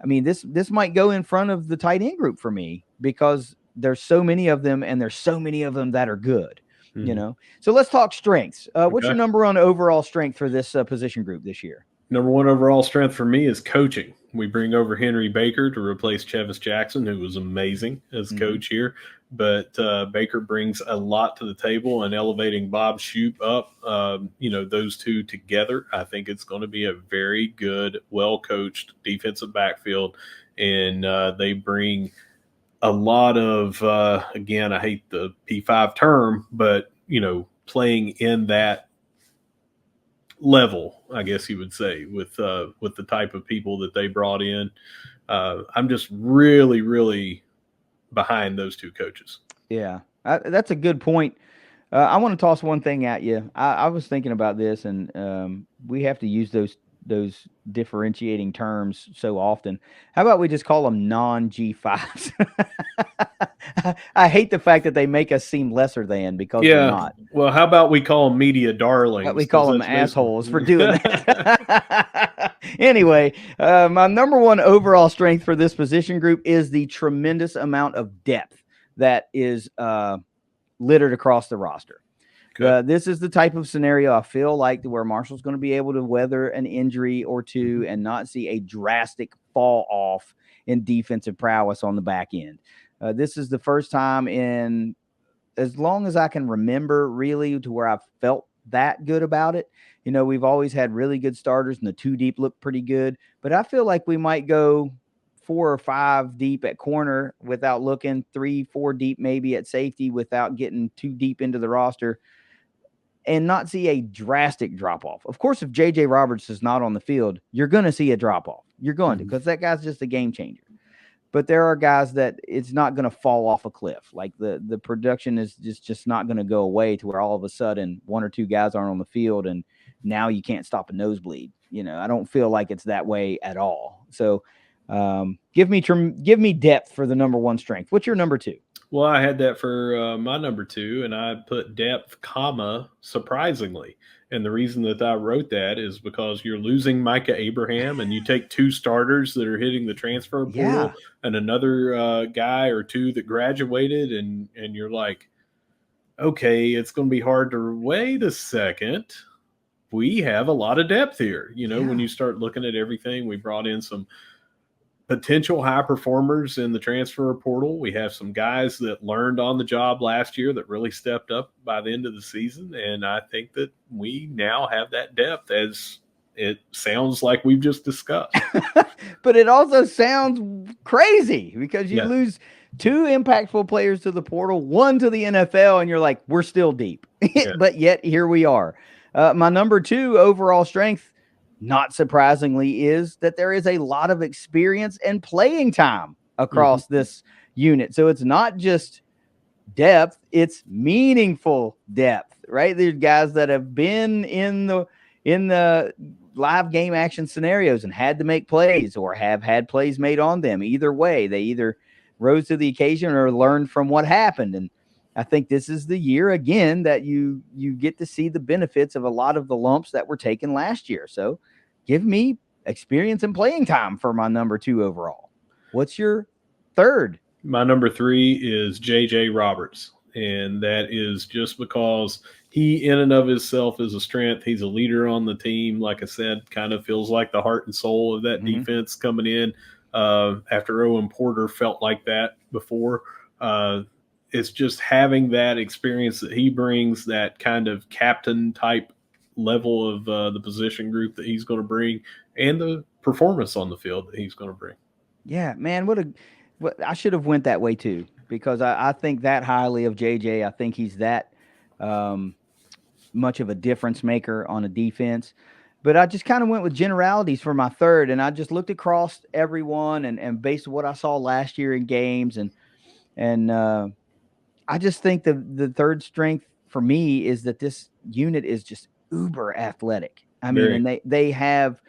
I mean, this might go in front of the tight end group for me because there's so many of them and there's so many of them that are good, you know? So let's talk strengths. What's your number one overall strength for this position group this year? Number one overall strength for me is coaching. We bring over Henry Baker to replace Chevis Jackson, who was amazing as coach here. But Baker brings a lot to the table, and elevating Bob Shoop up, those two together, I think it's going to be a very good, well-coached defensive backfield. And they bring a lot of again, I hate the P5 term, but playing in that level, I guess you would say, with the type of people that they brought in. I'm just really, really behind those two coaches. Yeah, that's a good point. I want to toss one thing at you. I was thinking about this, and we have to use those differentiating terms so often. How about we just call them non G5s? I hate the fact that they make us seem lesser than because we're Yeah. not. Well, how about we call them media But we darlings? call Because them that's basically. assholes for doing that. Anyway, my number one overall strength for this position group is the tremendous amount of depth that is littered across the roster. This is the type of scenario I feel like where Marshall's going to be able to weather an injury or two and not see a drastic fall off in defensive prowess on the back end. This is the first time in as long as I can remember, really, to where I've felt that good about it. We've always had really good starters, and the two deep look pretty good. But I feel like we might go 4 or 5 deep at corner without looking, 3, 4 deep maybe at safety without getting too deep into the roster, and not see a drastic drop off. Of course, if JJ Roberts is not on the field, you're going to see a drop off. You're going to, because that guy's just a game changer. But there are guys that it's not going to fall off a cliff. Like the production is just not going to go away to where all of a sudden 1 or 2 guys aren't on the field and now you can't stop a nosebleed. I don't feel like it's that way at all. So give me depth for the number one strength. What's your number 2? Well, I had that for my number 2, and I put depth, comma, surprisingly. And the reason that I wrote that is because you're losing Micah Abraham, and you take 2 starters that are hitting the transfer portal, and another guy or 2 that graduated, and you're like, okay, it's going to be hard to wait a second. We have a lot of depth here. When you start looking at everything, we brought in some potential high performers in the transfer portal. We have some guys that learned on the job last year that really stepped up by the end of the season. And I think that we now have that depth, as it sounds like we've just discussed. But it also sounds crazy because you lose 2 impactful players to the portal, 1 to the NFL, and you're like, we're still deep. But yet here we are. My number 2 overall strength, not surprisingly, is that there is a lot of experience and playing time across this unit. So it's not just depth, it's meaningful depth, right? There's guys that have been in the live game action scenarios and had to make plays or have had plays made on them. Either way, they either rose to the occasion or learned from what happened. And I think this is the year again that you get to see the benefits of a lot of the lumps that were taken last year. So give me experience and playing time for my number 2 overall. What's your third? My number 3 is JJ Roberts. And that is just because he in and of himself is a strength. He's a leader on the team. Like I said, kind of feels like the heart and soul of that defense coming in after Owen Porter felt like that before. It's just having that experience that he brings, that kind of captain type level of the position group that he's going to bring, and the performance on the field that he's going to bring. Yeah, man, I should have went that way too, because I think that highly of JJ. I think he's that much of a difference maker on a defense. But I just kind of went with generalities for my third, and I just looked across everyone and based on what I saw last year in games, and I just think the third strength for me is that this unit is just uber athletic. I mean, and they have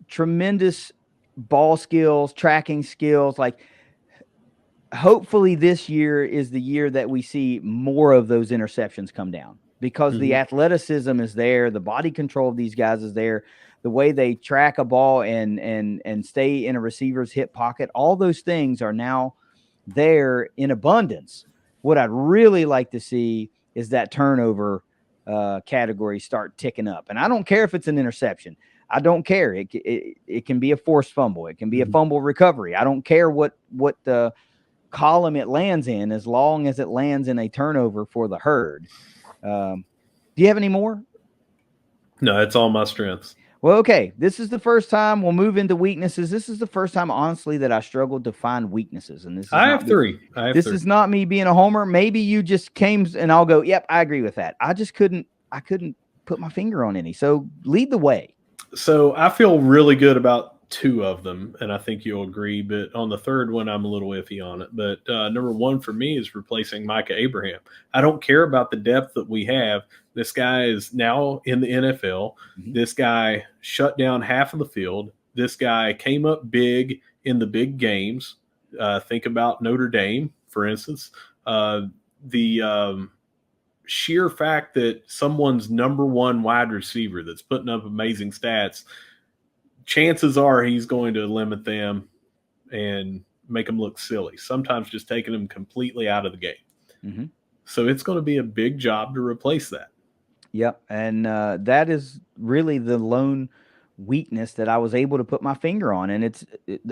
tremendous ball skills, tracking skills. Like, hopefully this year is the year that we see more of those interceptions come down, because the athleticism is there, the body control of these guys is there, the way they track a ball and stay in a receiver's hip pocket. All those things are now there in abundance. What I'd really like to see is that turnover category start ticking up. And I don't care if it's an interception. I don't care. It can be a forced fumble. It can be a fumble recovery. I don't care what the column it lands in, as long as it lands in a turnover for the herd. Do you have any more? No, that's all my strengths. Well, okay. This is the first time we'll move into weaknesses. This is the first time, honestly, that I struggled to find weaknesses, and this is I not have me. three. This is not me being a homer. Maybe you just came and I'll go, yep, I agree with that. I just couldn't. I couldn't put my finger on any. So lead the way. So I feel really good about two of them, and I think you'll agree. But on the third one, I'm a little iffy on it. But number one for me is replacing Micah Abraham. I don't care about the depth that we have. This guy is now in the NFL. Mhm. This guy shut down half of the field. This guy came up big in the big games. Think about Notre Dame, for instance. The sheer fact that someone's number one wide receiver that's putting up amazing stats, chances are he's going to limit them and make them look silly, sometimes just taking them completely out of the game. Mm-hmm. So it's going to be a big job to replace that. Yep. And that is really the lone weakness that I was able to put my finger on. And it's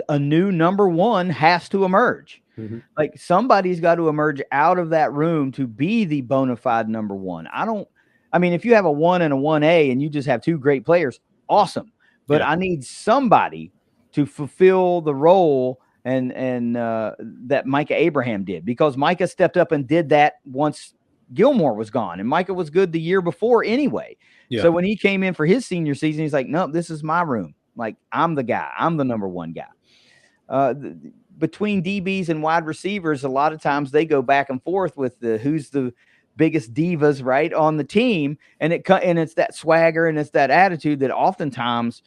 a new number one has to emerge. Mm-hmm. Like somebody's got to emerge out of that room to be the bona fide number one. I mean, if you have a 1 and a 1A and you just have two great players, awesome. But Yeah. I need somebody to fulfill the role and that Micah Abraham did, because Micah stepped up and did that once Gilmore was gone, and Micah was good the year before anyway. Yeah. So when he came in for his senior season, he's like, no, this is my room. Like, I'm the guy. I'm the number one guy. Between DBs and wide receivers, a lot of times they go back and forth with who's the biggest divas right on the team, and it's that swagger and it's that attitude that oftentimes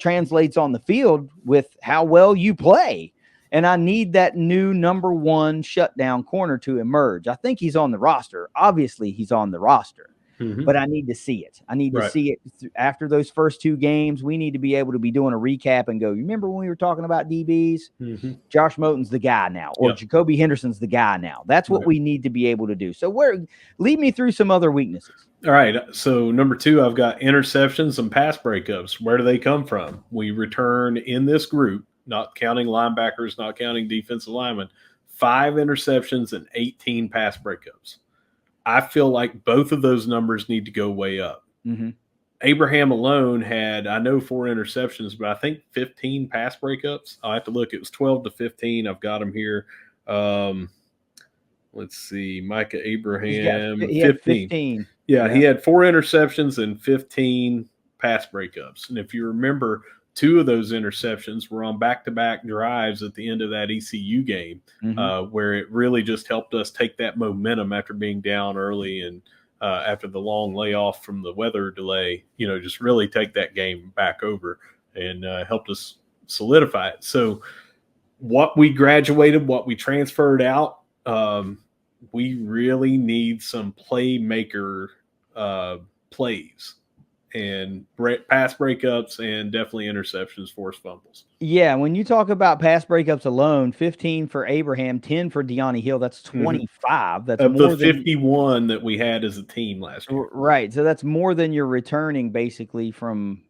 translates on the field with how well you play. And I need that new number one shutdown corner to emerge. I think he's on the roster. Obviously, he's on the roster. Mm-hmm. But I need to see it. I need to see it after those first two games. We need to be able to be doing a recap and go, you remember when we were talking about DBs? Mm-hmm. Josh Moten's the guy now, or Jacoby Henderson's the guy now. That's what we need to be able to do. So lead me through some other weaknesses. All right. So number two, I've got interceptions and pass breakups. Where do they come from? We return in this group, not counting linebackers, not counting defensive linemen, 5 interceptions and 18 pass breakups. I feel like both of those numbers need to go way up. Mm-hmm. Abraham alone had, I know, 4 interceptions, but I think 15 pass breakups. I'll have to look. It was 12 to 15. I've got them here. Let's see. Micah Abraham, he had 15. Yeah, he had 4 interceptions and 15 pass breakups. And if you remember, 2 of those interceptions were on back-to-back drives at the end of that ECU game, where it really just helped us take that momentum after being down early and after the long layoff from the weather delay, just really take that game back over and helped us solidify it. So what we graduated, what we transferred out, we really need some playmaker plays. And pass breakups and definitely interceptions, forced fumbles. Yeah, when you talk about pass breakups alone, 15 for Abraham, 10 for De'Ani Hill, that's 25. That's of more the 51 that we had as a team last year. Right, so that's more than you're returning basically from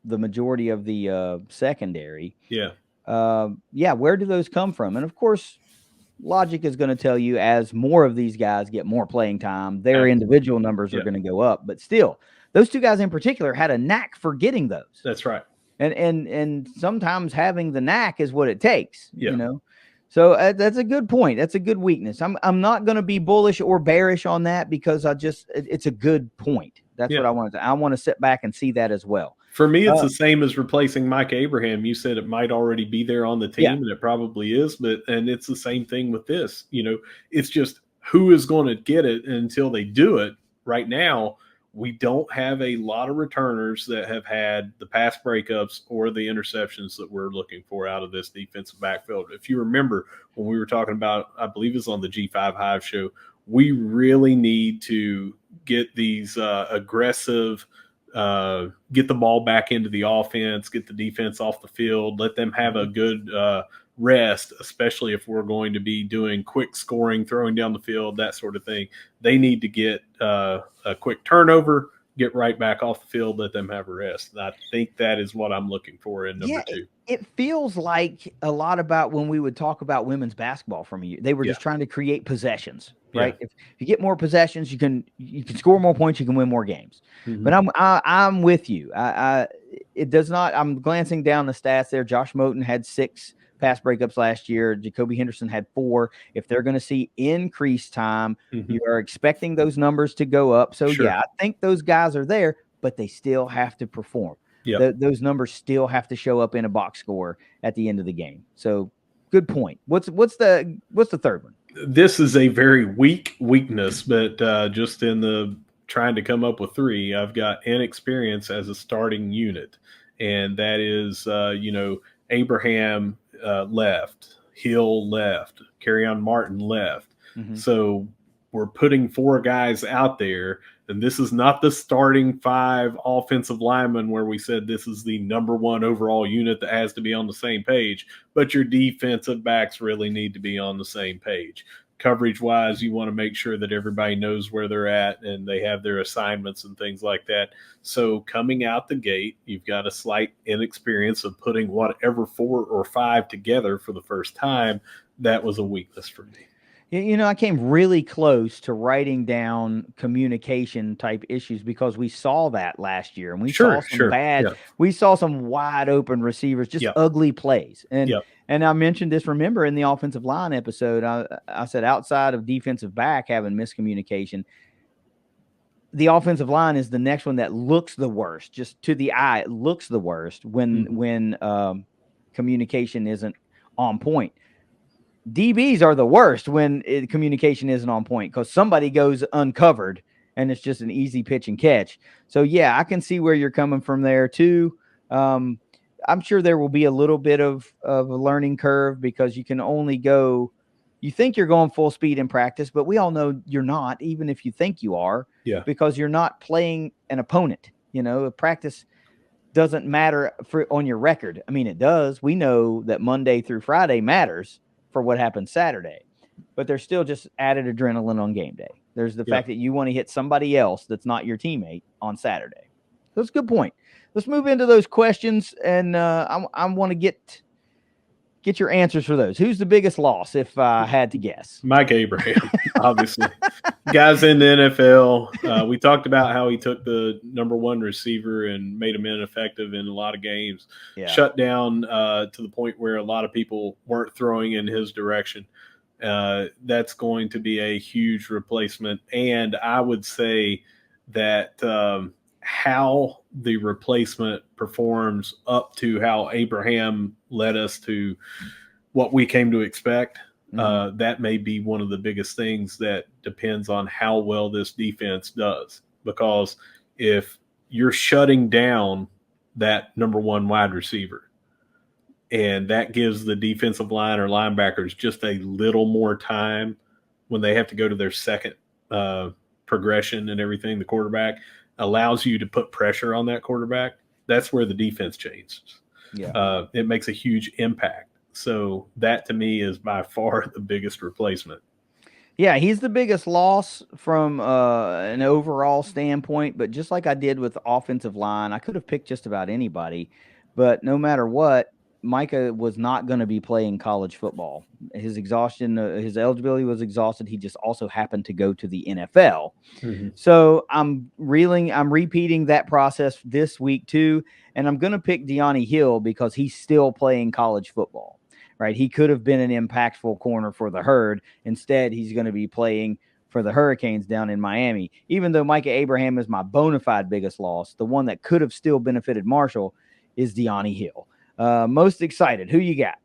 the majority of the secondary. Yeah. Where do those come from? And of course, logic is going to tell you as more of these guys get more playing time, their individual numbers are going to go up. But still, those two guys in particular had a knack for getting those. That's right. And sometimes having the knack is what it takes, So that's a good point. That's a good weakness. I'm not going to be bullish or bearish on that because it's a good point. That's what I want to. I want to sit back and see that as well. For me, it's the same as replacing Mike Abraham. You said it might already be there on the team, and it probably is. And it's the same thing with this. It's just who is going to get it until they do it. Right now, we don't have a lot of returners that have had the pass breakups or the interceptions that we're looking for out of this defensive backfield. If you remember when we were talking about, I believe it's on the G5 Hive show, we really need to get these aggressive, get the ball back into the offense, get the defense off the field, let them have a good rest, especially if we're going to be doing quick scoring, throwing down the field, that sort of thing. They need to get a quick turnover, get right back off the field, let them have a rest. And I think that is what I'm looking for in number 2. It feels like a lot about when we would talk about women's basketball from you. They were just trying to create possessions, right? If you get more possessions, you can score more points, you can win more games. But I'm with you. it does not. I'm glancing down the stats there. Josh Moten had 6 pass breakups last year. Jacoby Henderson had 4. If they're going to see increased time, Mm-hmm. you are expecting those numbers to go up. So, Sure. yeah, I think those guys are there, but they still have to perform. Yep. Those numbers still have to show up in a box score at the end of the game. So, good point. What's the third one? This is a very weak weakness, but just in the trying to come up with 3, I've got inexperience as a starting unit, and that is Abraham left, Hill left, Kerryon Martin left. Mm-hmm. So we're putting 4 guys out there, and this is not the starting 5 offensive linemen where we said this is the number 1 overall unit that has to be on the same page, but your defensive backs really need to be on the same page. Coverage wise, you want to make sure that everybody knows where they're at and they have their assignments and things like that. So coming out the gate, you've got a slight inexperience of putting whatever 4 or 5 together for the first time. That was a weakness for me. I came really close to writing down communication type issues because we saw that last year, and we saw some bad. Yeah. We saw some wide open receivers, just ugly plays. And I mentioned this. Remember in the offensive line episode, I said outside of defensive back having miscommunication, the offensive line is the next one that looks the worst. Just to the eye, it looks the worst when communication isn't on point. DBs are the worst when communication isn't on point because somebody goes uncovered and it's just an easy pitch and catch. So, yeah, I can see where you're coming from there, too. I'm sure there will be a little bit of a learning curve because you can only go – you think you're going full speed in practice, but we all know you're not, even if you think you are, because you're not playing an opponent. Practice doesn't matter on your record. I mean, it does. We know that Monday through Friday matters for what happened Saturday, but there's still just added adrenaline on game day. There's the fact that you want to hit somebody else that's not your teammate on Saturday. That's a good point. Let's move into those questions, and I want to get your answers for those. Who's the biggest loss, if I had to guess? Mike Abraham, obviously. Guys in the NFL. We talked about how he took the number 1 receiver and made him ineffective in a lot of games. Shut down to the point where a lot of people weren't throwing in his direction. That's going to be a huge replacement. And I would say that how the replacement performs up to how Abraham led us to what we came to expect, that may be one of the biggest things that depends on how well this defense does. Because if you're shutting down that number 1 wide receiver, and that gives the defensive line or linebackers just a little more time when they have to go to their second progression and everything, the quarterback allows you to put pressure on that quarterback. That's where the defense changes. It makes a huge impact. So that to me is by far the biggest replacement. Yeah, he's the biggest loss from an overall standpoint, but just like I did with the offensive line, I could have picked just about anybody, but no matter what, Micah was not going to be playing college football. His exhaustion, his eligibility was exhausted. He just also happened to go to the NFL. So I'm repeating that process this week too, and I'm going to pick De'Ani Hill because he's still playing college football. Right, he could have been an impactful corner for the Herd. Instead, he's going to be playing for the Hurricanes down in Miami. Even though Micah Abraham is my bona fide biggest loss, the one that could have still benefited Marshall is De'Ani Hill. Most excited. Who you got?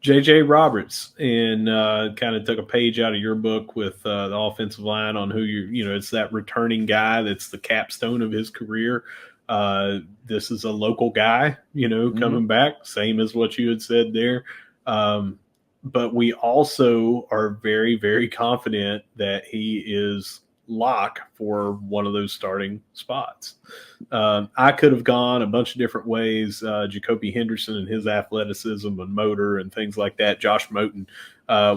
J.J. Roberts, and kind of took a page out of your book with the offensive line on who it's that returning guy that's the capstone of his career. This is a local guy, coming back, same as what you had said there. But we also are very, very confident that he is lock for one of those starting spots. I could have gone a bunch of different ways. Jacoby Henderson and his athleticism and motor and things like that. Josh Moten,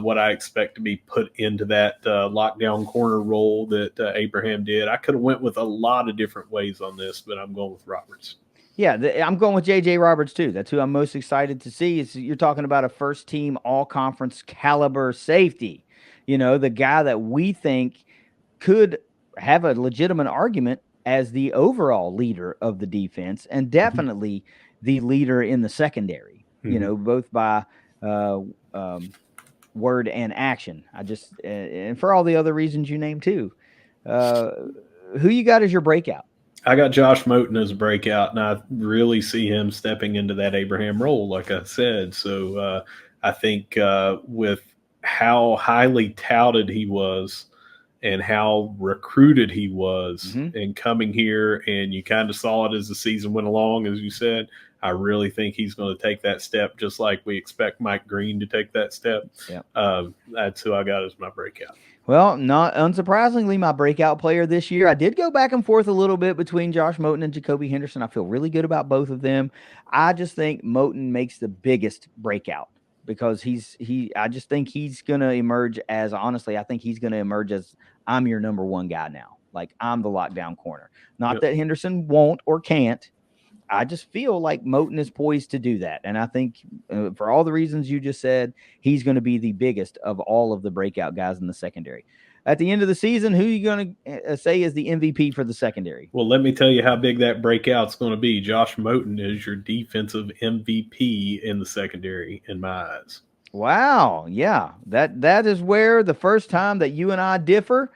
what I expect to be put into that lockdown corner role that Abraham did. I could have went with a lot of different ways on this, but I'm going with Roberts. Yeah, I'm going with J.J. Roberts, too. That's who I'm most excited to see. You're talking about a first-team all-conference caliber safety. The guy that we think could have a legitimate argument as the overall leader of the defense and definitely the leader in the secondary, both by uh, um, word and action. And for all the other reasons you named too. Uh, who you got as your breakout? I got Josh Moten as a breakout, and I really see him stepping into that Abraham role, like I said. So I think with how highly touted he was and how recruited he was and coming here, and you kind of saw it as the season went along, as you said, I really think he's going to take that step, just like we expect Mike Green to take that step. That's who I got as my breakout. Well, not unsurprisingly, my breakout player this year. I did go back and forth a little bit between Josh Moten and Jacoby Henderson. I feel really good about both of them. I just think Moten makes the biggest breakout because I just think he's going to emerge as, honestly, I think he's going to emerge as, I'm your number one guy now. Like, I'm the lockdown corner. Not that Henderson won't or can't. I just feel like Moten is poised to do that. And I think for all the reasons you just said, he's going to be the biggest of all of the breakout guys in the secondary. At the end of the season, who are you going to say is the MVP for the secondary? Well, let me tell you how big that breakout's going to be. Josh Moten is your defensive MVP in the secondary, in my eyes. Wow. Yeah. That is where the first time that you and I differ.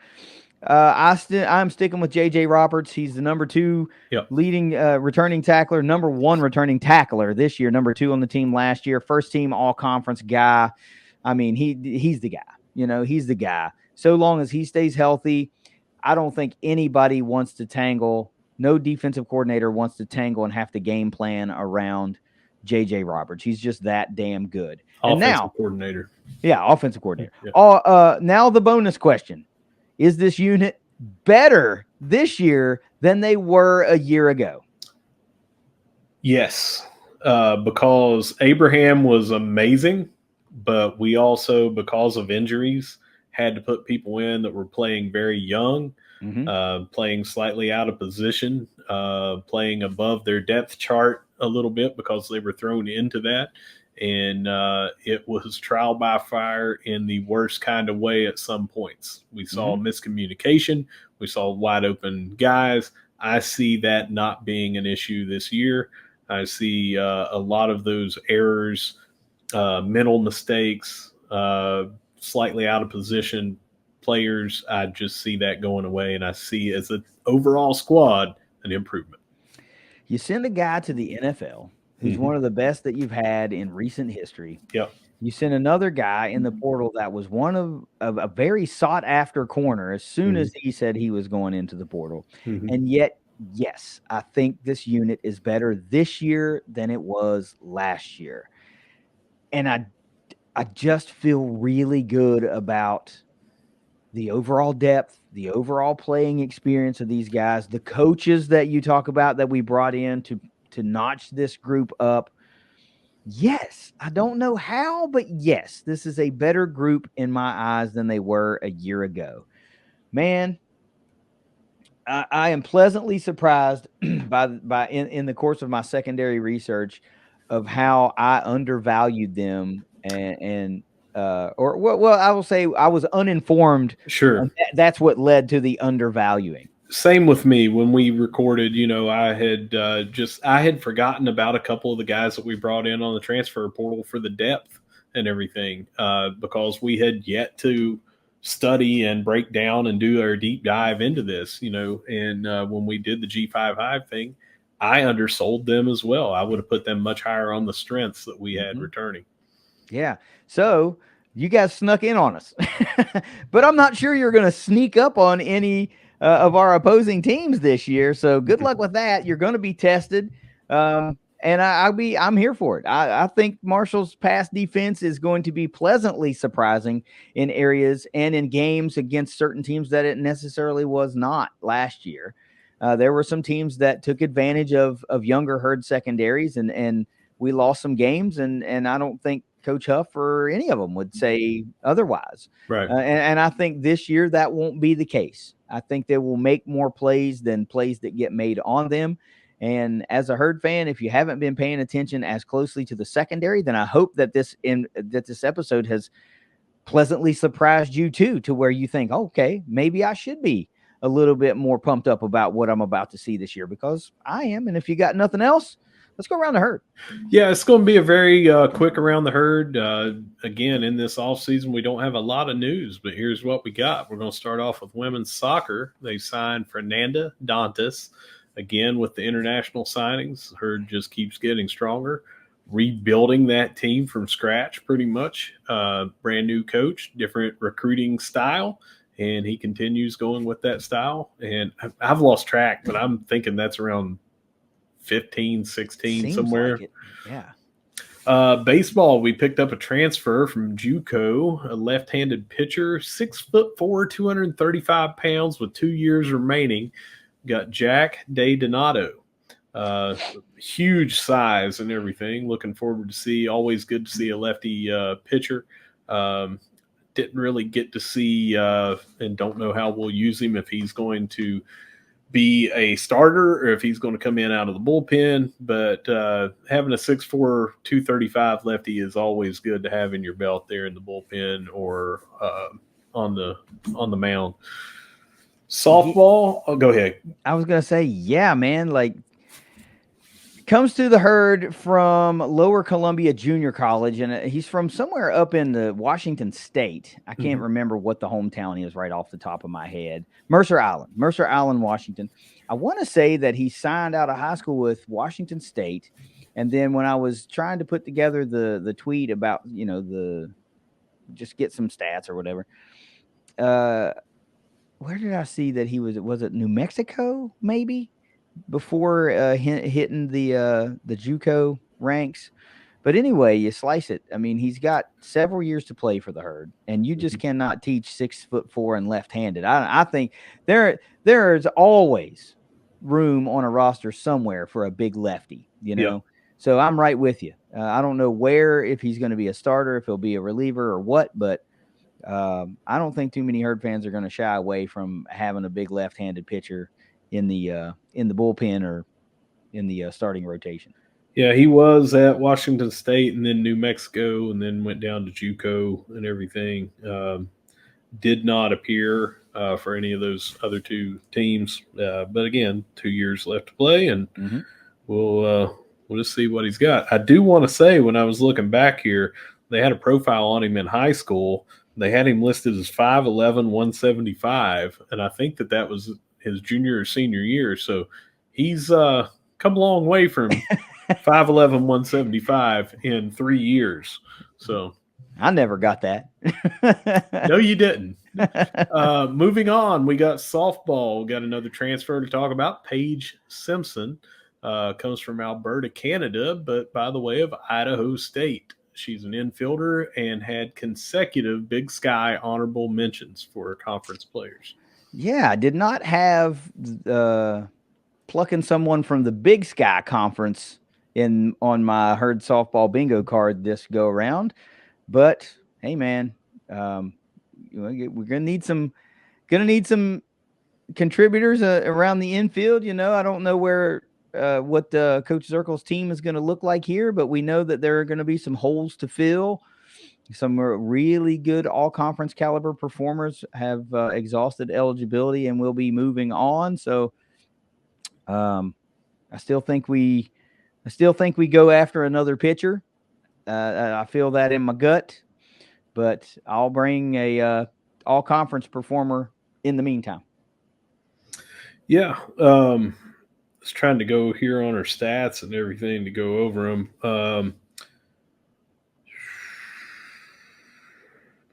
I'm sticking with J.J. Roberts. He's the number 2 leading returning tackler, number 1 returning tackler this year, number 2 on the team last year, first team all-conference guy. I mean, he's the guy. He's the guy. So long as he stays healthy, I don't think anybody wants to tangle. No defensive coordinator wants to tangle and have to game plan around J.J. Roberts. He's just that damn good. Offensive coordinator. Yeah, offensive coordinator. Yeah. Now the bonus question. Is this unit better this year than they were a year ago? Yes, because Abraham was amazing, but we also, because of injuries, had to put people in that were playing very young, playing slightly out of position, playing above their depth chart a little bit because they were thrown into that. And it was trial by fire in the worst kind of way at some points. We saw miscommunication. We saw wide open guys. I see that not being an issue this year. I see a lot of those errors, mental mistakes, slightly out of position players. I just see that going away, and I see as an overall squad an improvement. You send a guy to the NFL who's one of the best that you've had in recent history. Yep. You sent another guy in the portal that was one of a very sought-after corner as soon as he said he was going into the portal. And yet, yes, I think this unit is better this year than it was last year. And I just feel really good about the overall depth, the overall playing experience of these guys, the coaches that you talk about that we brought in to notch this group up. Yes, I don't know how, but yes, this is a better group in my eyes than they were a year ago. Man, I am pleasantly surprised by in the course of my secondary research of how I undervalued them I will say I was uninformed. Sure. That's what led to the undervaluing. Same with me. When we recorded, I had forgotten about a couple of the guys that we brought in on the transfer portal for the depth and everything, because we had yet to study and break down and do our deep dive into this, and when we did the G5 Hive thing, I undersold them as well. I would have put them much higher on the strengths that we had returning. Yeah. So you guys snuck in on us, but I'm not sure you're going to sneak up on any of our opposing teams this year. So good luck with that. You're going to be tested. And I'm here for it. I think Marshall's pass defense is going to be pleasantly surprising in areas and in games against certain teams that it necessarily was not last year. There were some teams that took advantage of younger herd secondaries and we lost some games and I don't think Coach Huff or any of them would say otherwise. Right. And I think this year that won't be the case. I think they will make more plays than plays that get made on them. And as a Herd fan, if you haven't been paying attention as closely to the secondary, then I hope that this episode has pleasantly surprised you too, to where you think, okay, maybe I should be a little bit more pumped up about what I'm about to see this year, because I am. And if you got nothing else, let's go around the herd. Yeah, it's going to be a very quick around the herd. Again, in this offseason, we don't have a lot of news, but here's what we got. We're going to start off with women's soccer. They signed Fernanda Dantas. Again, with the international signings, the herd just keeps getting stronger. Rebuilding that team from scratch, pretty much. Brand new coach, different recruiting style, and he continues going with that style. And I've lost track, but I'm thinking that's around 15, 16, Seems somewhere. like it. Yeah. Baseball, we picked up a transfer from JUCO, a left-handed pitcher, 6'4", 235 pounds with 2 years remaining. Got Jack De Donato. Huge size and everything. Looking forward to see. Always good to see a lefty pitcher. Didn't really get to see and don't know how we'll use him, if he's going to be a starter or if he's going to come in out of the bullpen. But having a 6'4", 235 lefty is always good to have in your belt there in the bullpen or on the mound. Softball, go ahead. I was going to say, yeah, man, like, comes to the herd from Lower Columbia Junior College, and he's from somewhere up in the Washington State. I can't remember what the hometown is right off the top of my head. Mercer Island, Washington. I want to say that he signed out of high school with Washington State, and then when I was trying to put together the tweet about, just get some stats or whatever, where did I see that he was it New Mexico maybe before hitting the JUCO ranks? But anyway, you slice it. I mean, he's got several years to play for the herd, and you just cannot teach 6'4" and left-handed. I think there is always room on a roster somewhere for a big lefty, Yep. So I'm right with you. I don't know if he's going to be a starter, if he'll be a reliever or what, but I don't think too many herd fans are going to shy away from having a big left-handed pitcher in the bullpen or in the starting rotation. Yeah, he was at Washington State and then New Mexico and then went down to JUCO and everything. Did not appear for any of those other two teams. But again, 2 years left to play, and we'll just see what he's got. I do want to say, when I was looking back here, they had a profile on him in high school. They had him listed as 5'11", 175, and I think that was his junior or senior year. So he's come a long way from 5'11", 175 in 3 years. So I never got that. No, you didn't. Moving on, we got softball. We got another transfer to talk about. Paige Simpson comes from Alberta, Canada, but by the way of Idaho State. She's an infielder and had consecutive Big Sky honorable mentions for conference players. Yeah, I did not have plucking someone from the Big Sky Conference on my herd softball bingo card this go around, but hey, man, we're gonna need some contributors around the infield. I don't know what Coach Zirkle's team is going to look like here, but we know that there are going to be some holes to fill. Some really good all-conference caliber performers have exhausted eligibility and will be moving on. So I still think we go after another pitcher. I feel that in my gut, but I'll bring a all-conference performer in the meantime. Yeah. I was trying to go here on her stats and everything to go over them.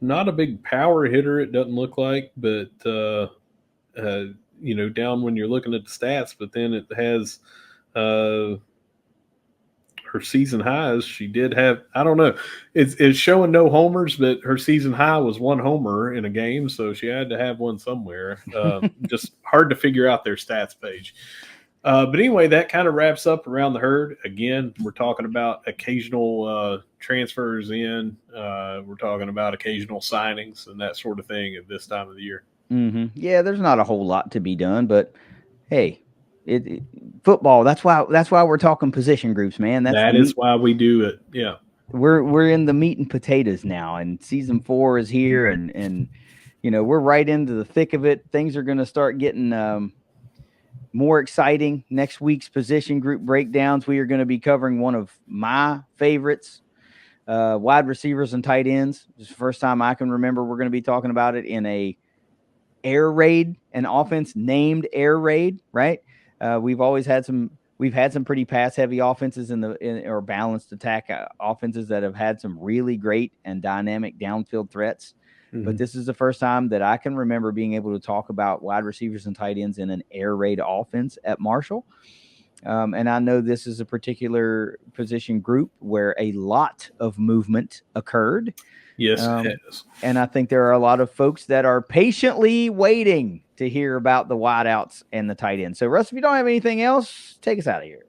Not a big power hitter, it doesn't look like, but down when you're looking at the stats, but then it has her season highs. She did have, I don't know, it's showing no homers, but her season high was 1 homer in a game, so she had to have one somewhere. Just hard to figure out their stats page. But anyway, that kind of wraps up around the herd. Again, we're talking about occasional transfers in. We're talking about occasional signings and that sort of thing at this time of the year. Yeah, there's not a whole lot to be done, but hey, football. That's why we're talking position groups, man. That is why we do it. Yeah, we're in the meat and potatoes now, and season 4 is here, and we're right into the thick of it. Things are going to start getting more exciting. Next week's position group breakdowns, we are going to be covering one of my favorites, wide receivers and tight ends. This is the first time I can remember we're going to be talking about it in a air raid, an offense named air raid, right? We've had some pretty pass heavy offenses or balanced attack offenses that have had some really great and dynamic downfield threats. Mm-hmm. But this is the first time that I can remember being able to talk about wide receivers and tight ends in an air raid offense at Marshall. And I know this is a particular position group where a lot of movement occurred. Yes, it has. And I think there are a lot of folks that are patiently waiting to hear about the wideouts and the tight ends. So, Russ, if you don't have anything else, take us out of here.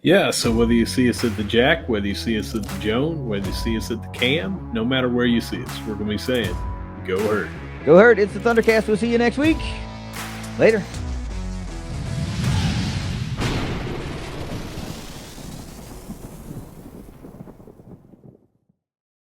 Yeah, so whether you see us at the Jack, whether you see us at the Joan, whether you see us at the Cam, no matter where you see us, we're going to be saying, go Herd. Go Herd. It's the ThunderCast. We'll see you next week. Later.